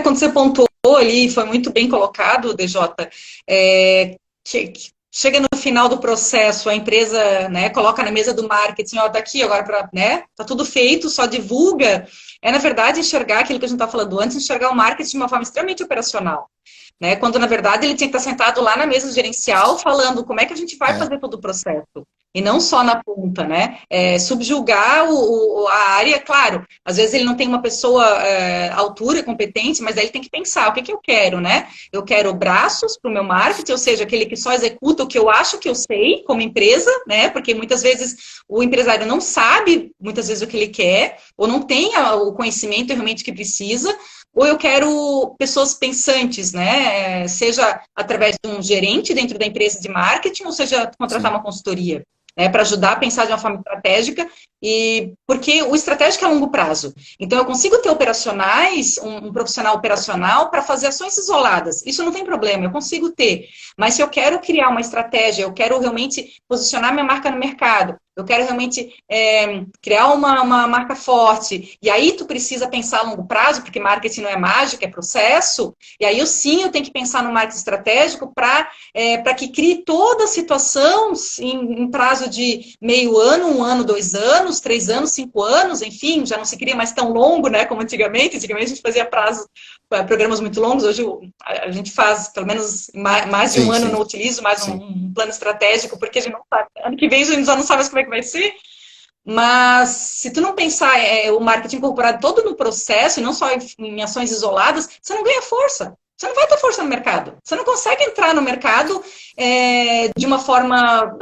S2: Quando você pontuou ali, foi muito bem colocado, DJ, que chega no final do processo, a empresa, né, coloca na mesa do marketing, ó, daqui agora para, né, tá tudo feito, só divulga. Na verdade, enxergar aquilo que a gente estava falando antes, enxergar o marketing de uma forma extremamente operacional. Né, quando, na verdade, ele tinha que estar sentado lá na mesa gerencial falando como é que a gente vai fazer todo o processo. E não só na ponta, né? Subjugar a área, claro, às vezes ele não tem uma pessoa altura, competente, mas aí ele tem que pensar, o que eu quero, né? Eu quero braços para o meu marketing, ou seja, aquele que só executa o que eu acho que eu sei como empresa, né? Porque muitas vezes o empresário não sabe, muitas vezes, o que ele quer, ou não tem o conhecimento realmente que precisa, ou eu quero pessoas pensantes, né? Seja através de um gerente dentro da empresa de marketing, ou seja, contratar uma consultoria, né? Para ajudar a pensar de uma forma estratégica, porque o estratégico é a longo prazo. Então, eu consigo ter operacionais, um profissional operacional para fazer ações isoladas. Isso não tem problema, eu consigo ter. Mas se eu quero criar uma estratégia, eu quero realmente posicionar minha marca no mercado, eu quero realmente criar uma marca forte, e aí tu precisa pensar a longo prazo, porque marketing não é mágica, é processo, e aí eu tenho que pensar no marketing estratégico para que crie toda a situação em prazo de meio ano, 1 ano, 2 anos, 3 anos, 5 anos, enfim, já não se cria mais tão longo, né, como antigamente. Antigamente a gente fazia programas muito longos, hoje a gente faz pelo menos mais de um ano, não utilizo mais um plano estratégico, porque a gente não sabe, ano que vem a gente já não sabe mais como é que vai ser, mas se tu não pensar o marketing incorporado todo no processo, e não só em ações isoladas, você não ganha força. Você não vai ter força no mercado. Você não consegue entrar no mercado de uma forma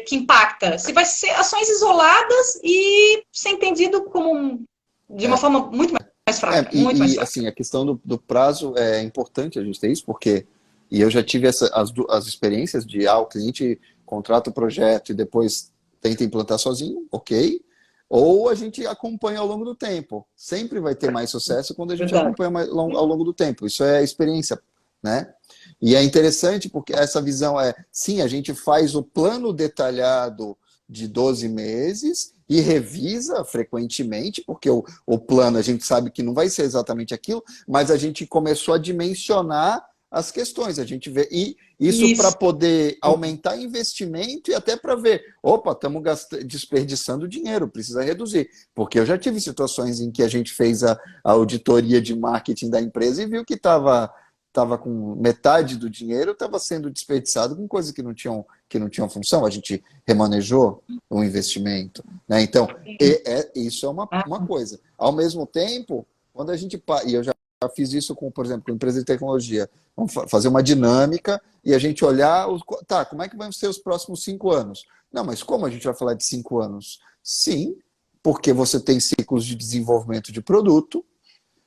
S2: que impacta. Se vai ser ações isoladas e ser entendido como de uma forma muito mais fraca. Muito mais fraca.
S1: Assim, a questão do prazo é importante a gente ter isso, porque eu já tive as experiências de o cliente contrata o projeto e depois tenta implantar sozinho, ok. Ou a gente acompanha ao longo do tempo. Sempre vai ter mais sucesso quando a gente acompanha ao longo do tempo. Isso é experiência, né? E é interessante porque essa visão sim, a gente faz o plano detalhado de 12 meses e revisa frequentemente, porque o plano a gente sabe que não vai ser exatamente aquilo, mas a gente começou a dimensionar as questões, a gente vê, e isso para poder aumentar investimento e até para ver, opa, estamos desperdiçando dinheiro, precisa reduzir, porque eu já tive situações em que a gente fez a auditoria de marketing da empresa e viu que estava com metade do dinheiro, estava sendo desperdiçado com coisas que não tinham função, a gente remanejou o investimento, né? Então, isso é uma coisa. Ao mesmo tempo, quando a gente, e eu já fiz isso com, por exemplo, com empresa de tecnologia. Vamos fazer uma dinâmica e a gente olhar, como é que vão ser os próximos 5 anos? Não, mas como a gente vai falar de 5 anos? Sim, porque você tem ciclos de desenvolvimento de produto,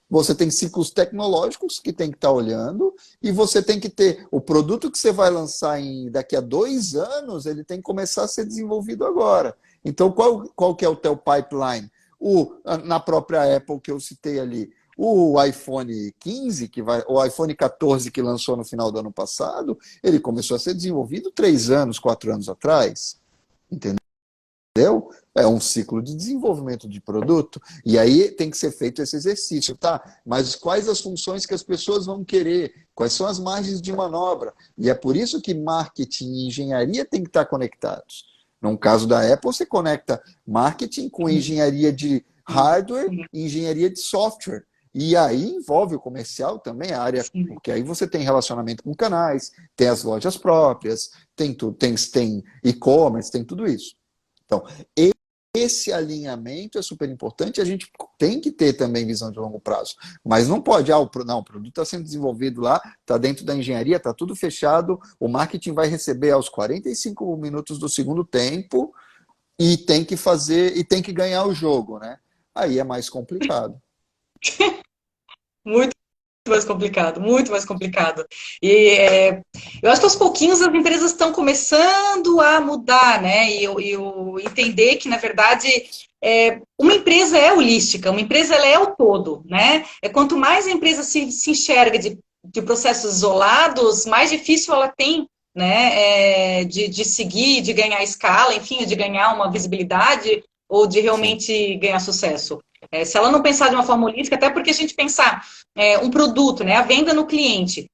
S1: você tem ciclos tecnológicos que tem que estar olhando, e você tem que ter o produto que você vai lançar daqui a 2 anos, ele tem que começar a ser desenvolvido agora. Então, qual que é o teu pipeline? Na própria Apple que eu citei ali, o iPhone 15, o iPhone 14 que lançou no final do ano passado, ele começou a ser desenvolvido 3 anos, 4 anos atrás. Entendeu? Entendeu? É um ciclo de desenvolvimento de produto, e aí tem que ser feito esse exercício, tá? Mas quais as funções que as pessoas vão querer? Quais são as margens de manobra? E é por isso que marketing e engenharia têm que estar conectados. No caso da Apple, você conecta marketing com engenharia de hardware e engenharia de software. E aí envolve o comercial também, a área, porque aí você tem relacionamento com canais, tem as lojas próprias, tem tudo, tem e-commerce, tem tudo isso. Então, esse alinhamento é super importante, a gente tem que ter também visão de longo prazo. Mas não pode, o produto está sendo desenvolvido lá, está dentro da engenharia, está tudo fechado, o marketing vai receber aos 45 minutos do segundo tempo e tem que fazer, e tem que ganhar o jogo, né? Aí é mais complicado.
S2: Muito mais complicado, muito mais complicado. Eu acho que aos pouquinhos as empresas estão começando a mudar, né? E entender que, na verdade, uma empresa é holística, uma empresa ela é o todo, né? Quanto mais a empresa se enxerga de processos isolados, mais difícil ela tem, né? De seguir, de ganhar escala, enfim, de ganhar uma visibilidade ou de realmente ganhar sucesso. Se ela não pensar de uma forma holística, até porque a gente pensar um produto, né, a venda no cliente,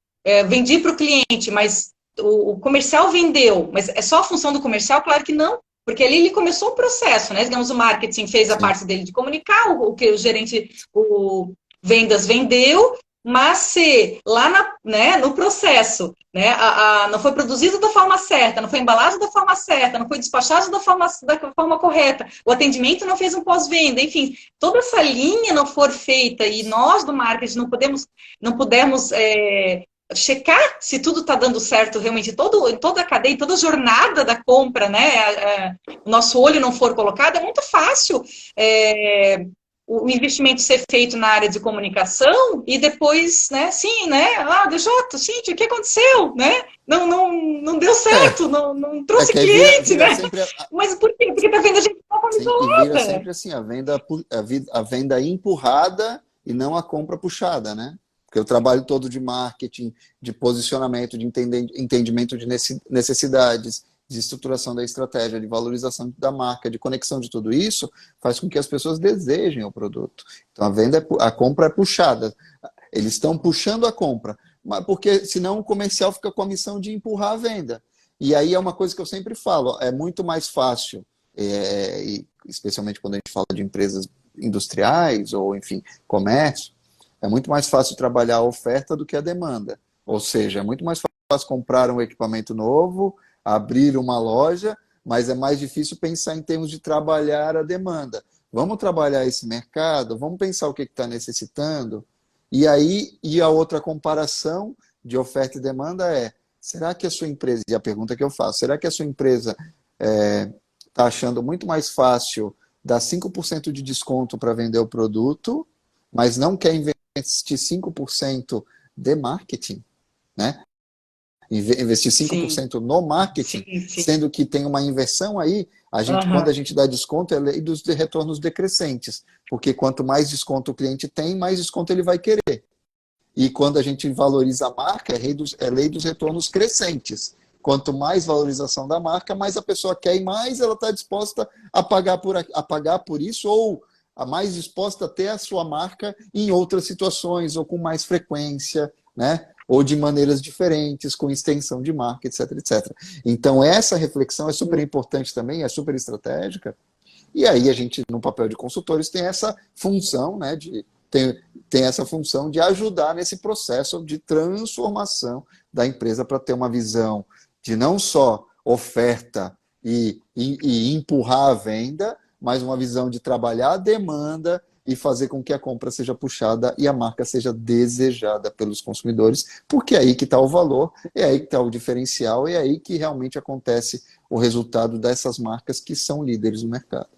S2: vendi para o cliente, mas o comercial vendeu, mas é só a função do comercial? Claro que não, porque ali ele começou o processo, né, digamos, o marketing fez a parte dele de comunicar, o que o gerente, o vendas vendeu, mas se lá no processo, né, não foi produzido da forma certa, não foi embalado da forma certa, não foi despachado da forma correta, o atendimento não fez um pós-venda, enfim, toda essa linha não for feita e nós do marketing não pudermos checar se tudo está dando certo realmente, toda a cadeia, toda a jornada da compra, né, o nosso olho não for colocado, é muito fácil o investimento ser feito na área de comunicação e depois, né, sim, né, DJ, gente, o que aconteceu, né? Não deu certo, não trouxe cliente,
S1: vira
S2: né? Mas por quê? Porque tá vendo a gente uma forma isolada.
S1: E vira sempre assim, a venda empurrada e não a compra puxada, né? Porque o trabalho todo de marketing, de posicionamento, de entendimento de necessidades, de estruturação da estratégia, de valorização da marca, de conexão de tudo isso, faz com que as pessoas desejem o produto. Então a compra é puxada. Eles estão puxando a compra, mas porque senão o comercial fica com a missão de empurrar a venda. E aí é uma coisa que eu sempre falo, é muito mais fácil, especialmente quando a gente fala de empresas industriais ou, enfim, comércio, é muito mais fácil trabalhar a oferta do que a demanda. Ou seja, é muito mais fácil comprar um equipamento novo, abrir uma loja, mas é mais difícil pensar em termos de trabalhar a demanda. Vamos trabalhar esse mercado, vamos pensar o que está necessitando, e aí, a outra comparação de oferta e demanda será que a sua empresa, e a pergunta que eu faço, será que a sua empresa está achando muito mais fácil dar 5% de desconto para vender o produto, mas não quer investir 5% de marketing, né? Investir 5% no marketing, sendo que tem uma inversão aí, quando a gente dá desconto, é lei dos retornos decrescentes, porque quanto mais desconto o cliente tem, mais desconto ele vai querer. E quando a gente valoriza a marca, é lei dos retornos crescentes. Quanto mais valorização da marca, mais a pessoa quer e mais ela está disposta a pagar por isso, ou a mais disposta a ter a sua marca em outras situações, ou com mais frequência, né? Ou de maneiras diferentes, com extensão de marca, etc, etc. Então, essa reflexão é super importante também, é super estratégica. E aí a gente, no papel de consultores, tem essa função, né, tem essa função de ajudar nesse processo de transformação da empresa para ter uma visão de não só oferta e empurrar a venda, mas uma visão de trabalhar a demanda e fazer com que a compra seja puxada e a marca seja desejada pelos consumidores, porque é aí que está o valor, é aí que está o diferencial, é aí que realmente acontece o resultado dessas marcas que são líderes no mercado.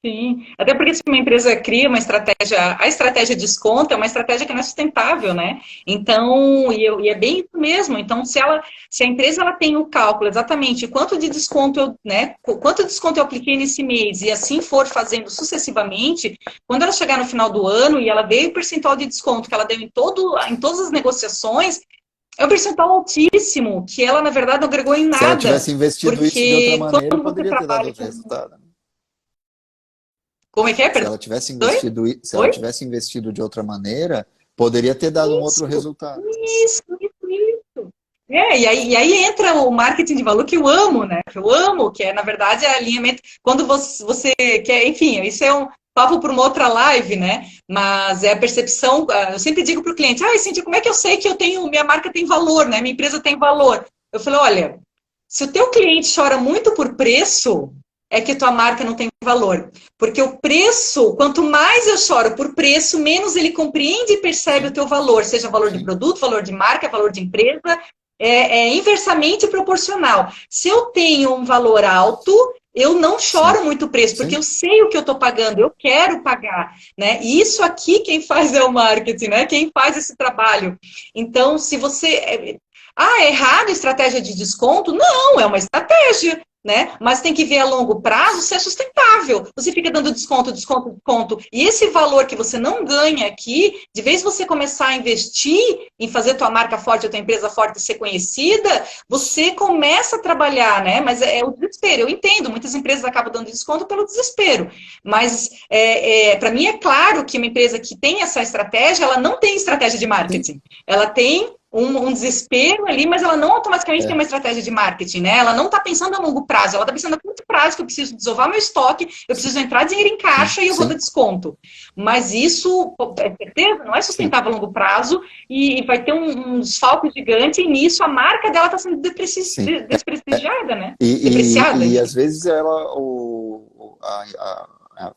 S2: Sim, até porque se uma empresa cria uma estratégia, a estratégia de desconto é uma estratégia que não é sustentável, né? Então, e é bem isso mesmo. Então, se a empresa ela tem o cálculo exatamente quanto de desconto quanto desconto eu apliquei nesse mês e assim for fazendo sucessivamente, quando ela chegar no final do ano e ela veio o percentual de desconto que ela deu em todas as negociações, É um percentual altíssimo, que ela, na verdade, não agregou em
S1: Se ela
S2: nada.
S1: tivesse investido isso de outra
S2: Porque
S1: maneira,
S2: quando você
S1: poderia ter dado
S2: trabalha
S1: outro
S2: com...
S1: resultado.
S2: Como é que é?
S1: Se
S2: Perdão?
S1: ela tivesse investido, se ela
S2: Oi?
S1: tivesse investido de outra maneira, poderia ter dado um outro
S2: Isso,
S1: resultado.
S2: isso. E aí entra o marketing de valor que eu amo, né? Que eu amo, que é, na verdade, é alinhamento. Quando você quer, enfim, isso é um papo para uma outra live, né? Mas é a percepção. Eu sempre digo para o cliente: Cíntia, como é que eu sei que minha marca tem valor, né? Minha empresa tem valor? Eu falo: olha, se o teu cliente chora muito por preço, é que tua marca não tem valor. Porque o preço, quanto mais eu choro por preço, menos ele compreende e percebe o
S1: Sim,
S2: teu valor, seja valor de
S1: sim,
S2: produto, valor de marca, valor de empresa, é inversamente proporcional. Se eu tenho um valor alto, eu não
S1: sim,
S2: choro muito preço, porque
S1: sim,
S2: eu sei o que eu estou pagando, eu quero pagar, né? E isso aqui quem faz é o marketing, né? Quem faz esse trabalho. Então, se você é errado a estratégia de desconto? Não, é uma estratégia, né? Mas tem que ver a longo prazo se é sustentável. Você fica dando desconto, desconto, desconto. E esse valor que você não ganha aqui, de vez você começar a investir em fazer tua marca forte, a tua empresa forte ser conhecida, você começa a trabalhar, né? Mas é o desespero. Eu entendo, muitas empresas acabam dando desconto pelo desespero. Mas para mim é claro que uma empresa que tem essa estratégia, ela não tem estratégia de
S1: sim.
S2: marketing. Ela tem um desespero ali, mas ela não automaticamente tem
S1: É,
S2: uma estratégia de marketing, né? Ela não está pensando a longo prazo, ela está pensando a curto prazo, que eu preciso desovar meu estoque, eu preciso entrar dinheiro em
S1: sim,
S2: caixa e eu vou dar
S1: sim,
S2: desconto. Mas isso, é certeza, não é
S1: sim.
S2: sustentável a longo prazo e vai ter um desfalque gigante e nisso a marca dela está sendo
S1: Sim.
S2: desprestigiada, né?
S1: E,
S2: Depreciada,
S1: e, e
S2: enfim.
S1: às vezes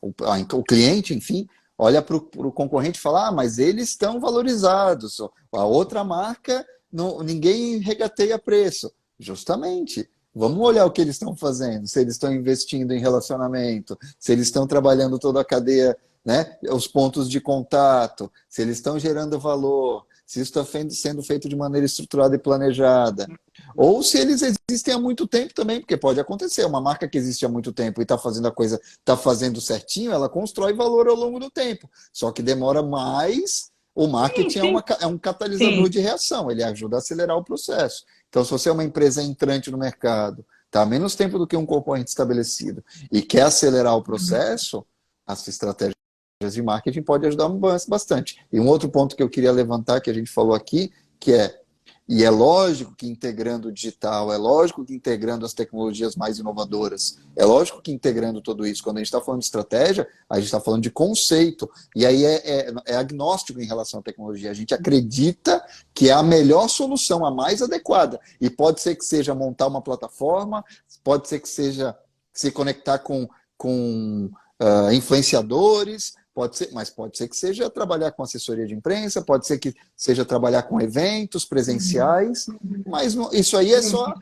S1: o cliente, enfim, olha para o concorrente e fala: mas eles estão valorizados. A outra marca, não, ninguém regateia preço. Justamente. Vamos olhar o que eles estão fazendo, se eles estão investindo em relacionamento, se eles estão trabalhando toda a cadeia, né, os pontos de contato, se eles estão gerando valor, se isso está sendo feito de maneira estruturada e planejada. Ou se eles existem há muito tempo também, porque pode acontecer. Uma marca que existe há muito tempo e está fazendo a coisa, está fazendo certinho, ela constrói valor ao longo do tempo. Só que demora mais. O marketing
S2: Sim,
S1: é um catalisador
S2: sim.
S1: de reação, ele ajuda a acelerar o processo. Então, se você é uma empresa entrante no mercado, está há menos tempo do que um concorrente estabelecido e quer acelerar o processo, as estratégias de marketing podem ajudar bastante. E um outro ponto que eu queria levantar, que a gente falou aqui, que é e é lógico que integrando o digital, é lógico que integrando as tecnologias mais inovadoras, é lógico que integrando tudo isso. Quando a gente está falando de estratégia, a gente está falando de conceito. E aí é agnóstico em relação à tecnologia. A gente acredita que é a melhor solução, a mais adequada. E pode ser que seja montar uma plataforma, pode ser que seja se conectar com influenciadores, mas pode ser que seja trabalhar com assessoria de imprensa, pode ser que seja trabalhar com eventos presenciais, mas isso aí é só,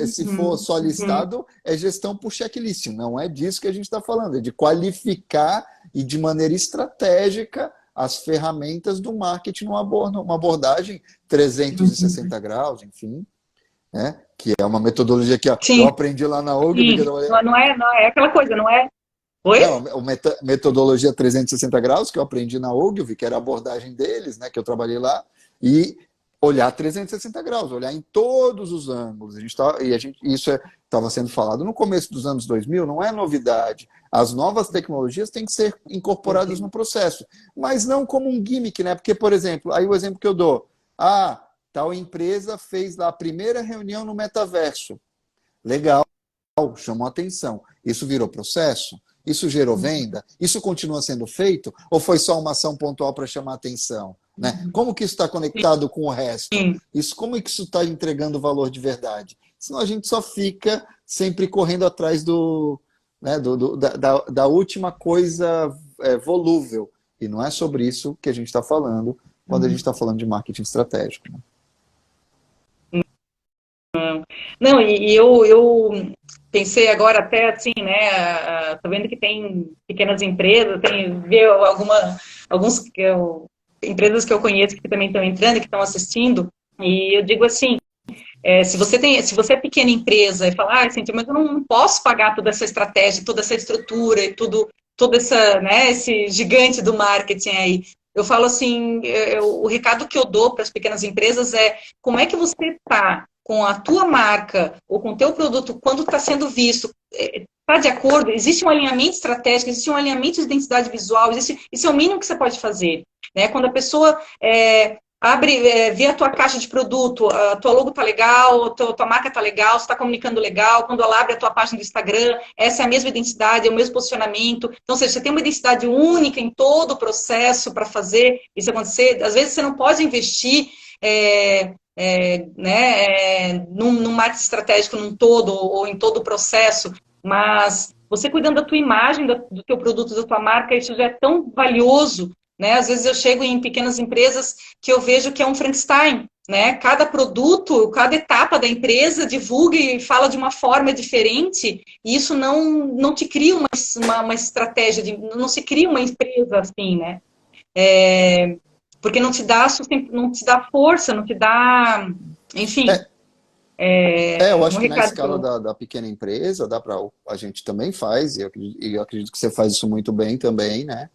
S1: se for só listado, é gestão por checklist. Não é disso que a gente está falando, é de qualificar e de maneira estratégica as ferramentas do marketing uma abordagem 360 graus, enfim, né? Que é uma metodologia que eu
S2: Sim,
S1: aprendi lá na OGV, que
S2: sim. Não é aquela coisa, não é.
S1: não,
S2: Oi?
S1: a metodologia 360 graus, que eu aprendi na Ogilvy, que era a abordagem deles, né, que eu trabalhei lá, e olhar 360 graus, olhar em todos os ângulos. Isso estava sendo falado no começo dos anos 2000, não é novidade. As novas tecnologias têm que ser incorporadas no processo, mas não como um gimmick, né? Porque, por exemplo, aí o exemplo que eu dou, tal empresa fez lá a primeira reunião no metaverso. Legal, chamou atenção. Isso virou processo? Isso gerou venda? Isso continua sendo feito? Ou foi só uma ação pontual para chamar atenção? Né? Como que isso está conectado com o resto?
S2: Sim.
S1: Como é que isso está entregando valor de verdade? Senão a gente só fica sempre correndo atrás né, da última coisa volúvel. E não é sobre isso que a gente está falando quando a gente está falando de marketing estratégico. Né?
S2: Não, e eu pensei agora até assim, né? Tô vendo que tem pequenas empresas, vi alguns empresas que eu conheço que também estão entrando, que estão assistindo, e eu digo assim, se você é pequena empresa e fala, Cíntia, mas eu não posso pagar toda essa estratégia, toda essa estrutura e toda essa, né, esse gigante do marketing aí. Eu falo assim, o recado que eu dou para as pequenas empresas é como é que você está com a tua marca ou com o teu produto quando está sendo visto. Está de acordo? Existe um alinhamento estratégico, existe um alinhamento de identidade visual, isso é o mínimo que você pode fazer. Né? Quando a pessoa vê a tua caixa de produto, a tua logo tá legal, a tua marca tá legal, você está comunicando legal, quando ela abre a tua página do Instagram, essa é a mesma identidade, é o mesmo posicionamento. Então, ou seja, você tem uma identidade única em todo o processo para fazer isso acontecer. Às vezes você não pode investir num marketing estratégico num todo, ou em todo o processo, mas você cuidando da tua imagem, do teu produto, da tua marca, isso já é tão valioso, né? Às vezes eu chego em pequenas empresas que eu vejo que é um Frankenstein, né? Cada produto, cada etapa da empresa divulga e fala de uma forma diferente, e isso não te cria uma estratégia, não se cria uma empresa assim, né? Porque não te dá força, não te dá, enfim.
S1: Eu acho
S2: Um
S1: que na
S2: recado
S1: escala da pequena empresa, a gente também faz, e eu acredito que você faz isso muito bem também, né?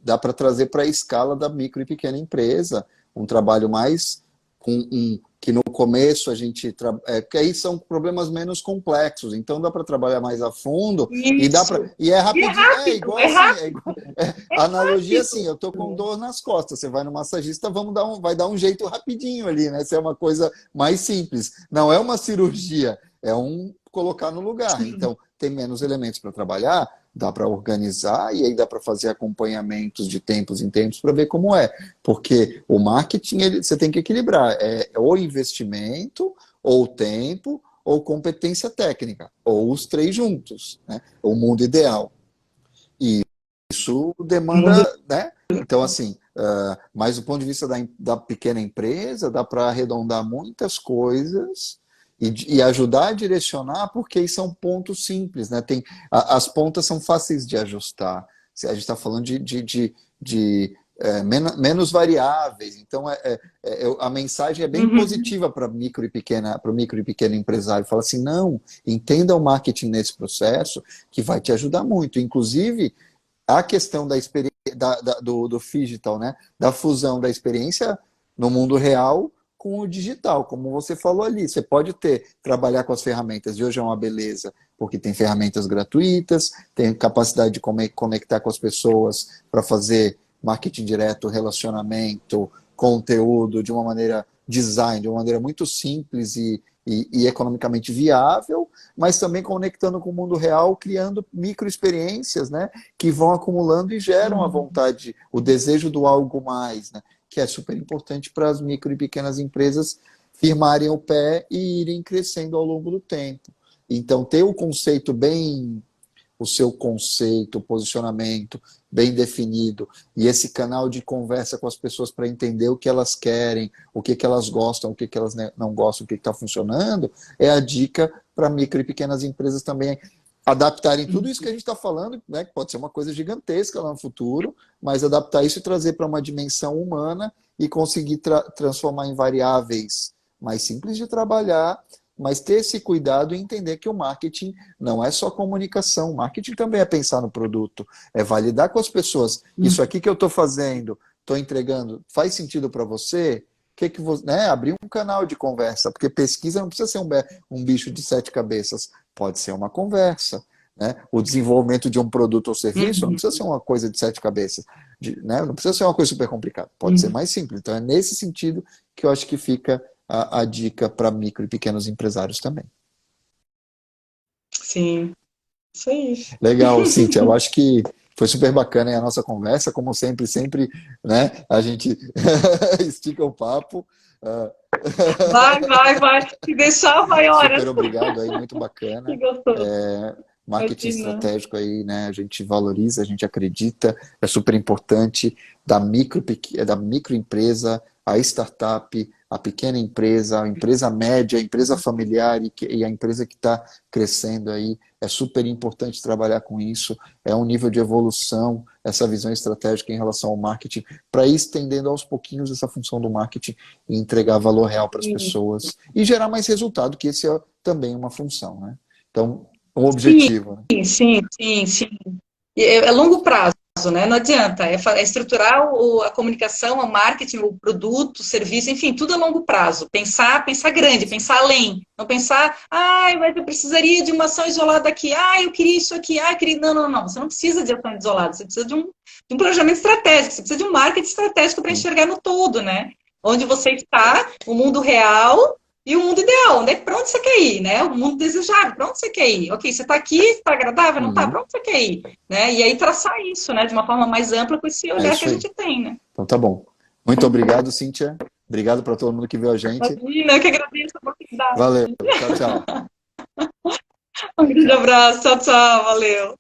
S1: Dá para trazer para a escala da micro e pequena empresa um trabalho mais que no começo a gente que aí são problemas menos complexos, então dá para trabalhar mais a fundo
S2: isso.
S1: e é rapidinho,
S2: É rápido.
S1: A analogia é assim, eu tô com dor nas costas, você vai no massagista, vai dar um jeito rapidinho ali, né? Se é uma coisa mais simples, não é uma cirurgia, é colocar no lugar. Então tem menos elementos para trabalhar, dá para organizar e aí dá para fazer acompanhamentos de tempos em tempos para ver como é. Porque o marketing, você tem que equilibrar. Ou investimento, ou tempo, ou competência técnica. Ou os três juntos, né? O mundo ideal. E isso demanda, né? Então, assim, mas do ponto de vista da pequena empresa, dá para arredondar muitas coisas e ajudar a direcionar, porque são pontos simples, né? As pontas são fáceis de ajustar. A gente está falando de menos variáveis, então a mensagem é bem positiva para micro e pequeno empresário. Fala assim, não, entenda o marketing nesse processo que vai te ajudar muito. Inclusive, a questão da experiência do digital, né? Da fusão da experiência no mundo real com o digital, como você falou ali. Você pode trabalhar com as ferramentas, e hoje é uma beleza, porque tem ferramentas gratuitas, tem capacidade de conectar com as pessoas para fazer marketing direto, relacionamento, conteúdo, de uma maneira design, de uma maneira muito simples e economicamente viável, mas também conectando com o mundo real, criando microexperiências, né, que vão acumulando e geram a vontade, o desejo do algo mais, né, que é super importante para as micro e pequenas empresas firmarem o pé e irem crescendo ao longo do tempo. Então, ter o seu conceito, o posicionamento bem definido e esse canal de conversa com as pessoas para entender o que elas querem, o que elas gostam, o que elas não gostam, o que está funcionando, é a dica para micro e pequenas empresas também adaptarem tudo isso que a gente está falando, né, que pode ser uma coisa gigantesca lá no futuro, mas adaptar isso e trazer para uma dimensão humana e conseguir transformar em variáveis mais simples de trabalhar, mas ter esse cuidado e entender que o marketing não é só comunicação, o marketing também é pensar no produto, é validar com as pessoas, isso aqui que eu estou fazendo, estou entregando, faz sentido para você? Abrir um canal de conversa, porque pesquisa não precisa ser um bicho de 7 cabeças, pode ser uma conversa. Né? O desenvolvimento de um produto ou serviço não precisa ser uma coisa de 7 cabeças, né? Não precisa ser uma coisa super complicada, pode ser mais simples. Então é nesse sentido que eu acho que fica a dica para micro e pequenos empresários também.
S2: Sim, isso aí.
S1: Legal, Cíntia, eu acho que foi super bacana a nossa conversa, como sempre, né, a gente estica o papo.
S2: Vai. Se deixar, vai horas.
S1: Super obrigado aí, muito bacana.
S2: Que gostoso.
S1: Marketing
S2: Imagina.
S1: estratégico aí, né? A gente valoriza, a gente acredita, é super importante da microempresa, a startup, a pequena empresa, a empresa média, a empresa familiar e a empresa que está crescendo aí. É super importante trabalhar com isso. É um nível de evolução, essa visão estratégica em relação ao marketing, para ir estendendo aos pouquinhos essa função do marketing e entregar valor real para as pessoas e gerar mais resultado, que esse é também uma função, né? Então, um objetivo.
S2: Sim. É longo prazo. né? Não adianta, é estruturar a comunicação, o marketing, o produto, o serviço, enfim, tudo a longo prazo. Pensar grande, pensar além. Não pensar, mas eu precisaria de uma ação isolada aqui, eu queria isso aqui, eu queria... Não, não, não. Você não precisa de ação isolada, você precisa de um planejamento estratégico, você precisa de um marketing estratégico para enxergar no todo, né? Onde você está, o mundo real e o mundo ideal, né? Para onde você quer ir, né? O mundo desejável, para onde você quer ir? Ok, você está aqui, está agradável, não está?
S1: Uhum.
S2: Para onde você quer ir? Né? E aí traçar isso, né? De uma forma mais ampla com esse
S1: É
S2: olhar que a
S1: isso aí.
S2: gente tem, né?
S1: Então tá bom. Muito obrigado, Cíntia. Obrigado para todo mundo que viu a gente.
S2: Imagina, eu que agradeço a oportunidade.
S1: Valeu. Tchau, tchau.
S2: Um grande abraço, tchau, tchau, valeu.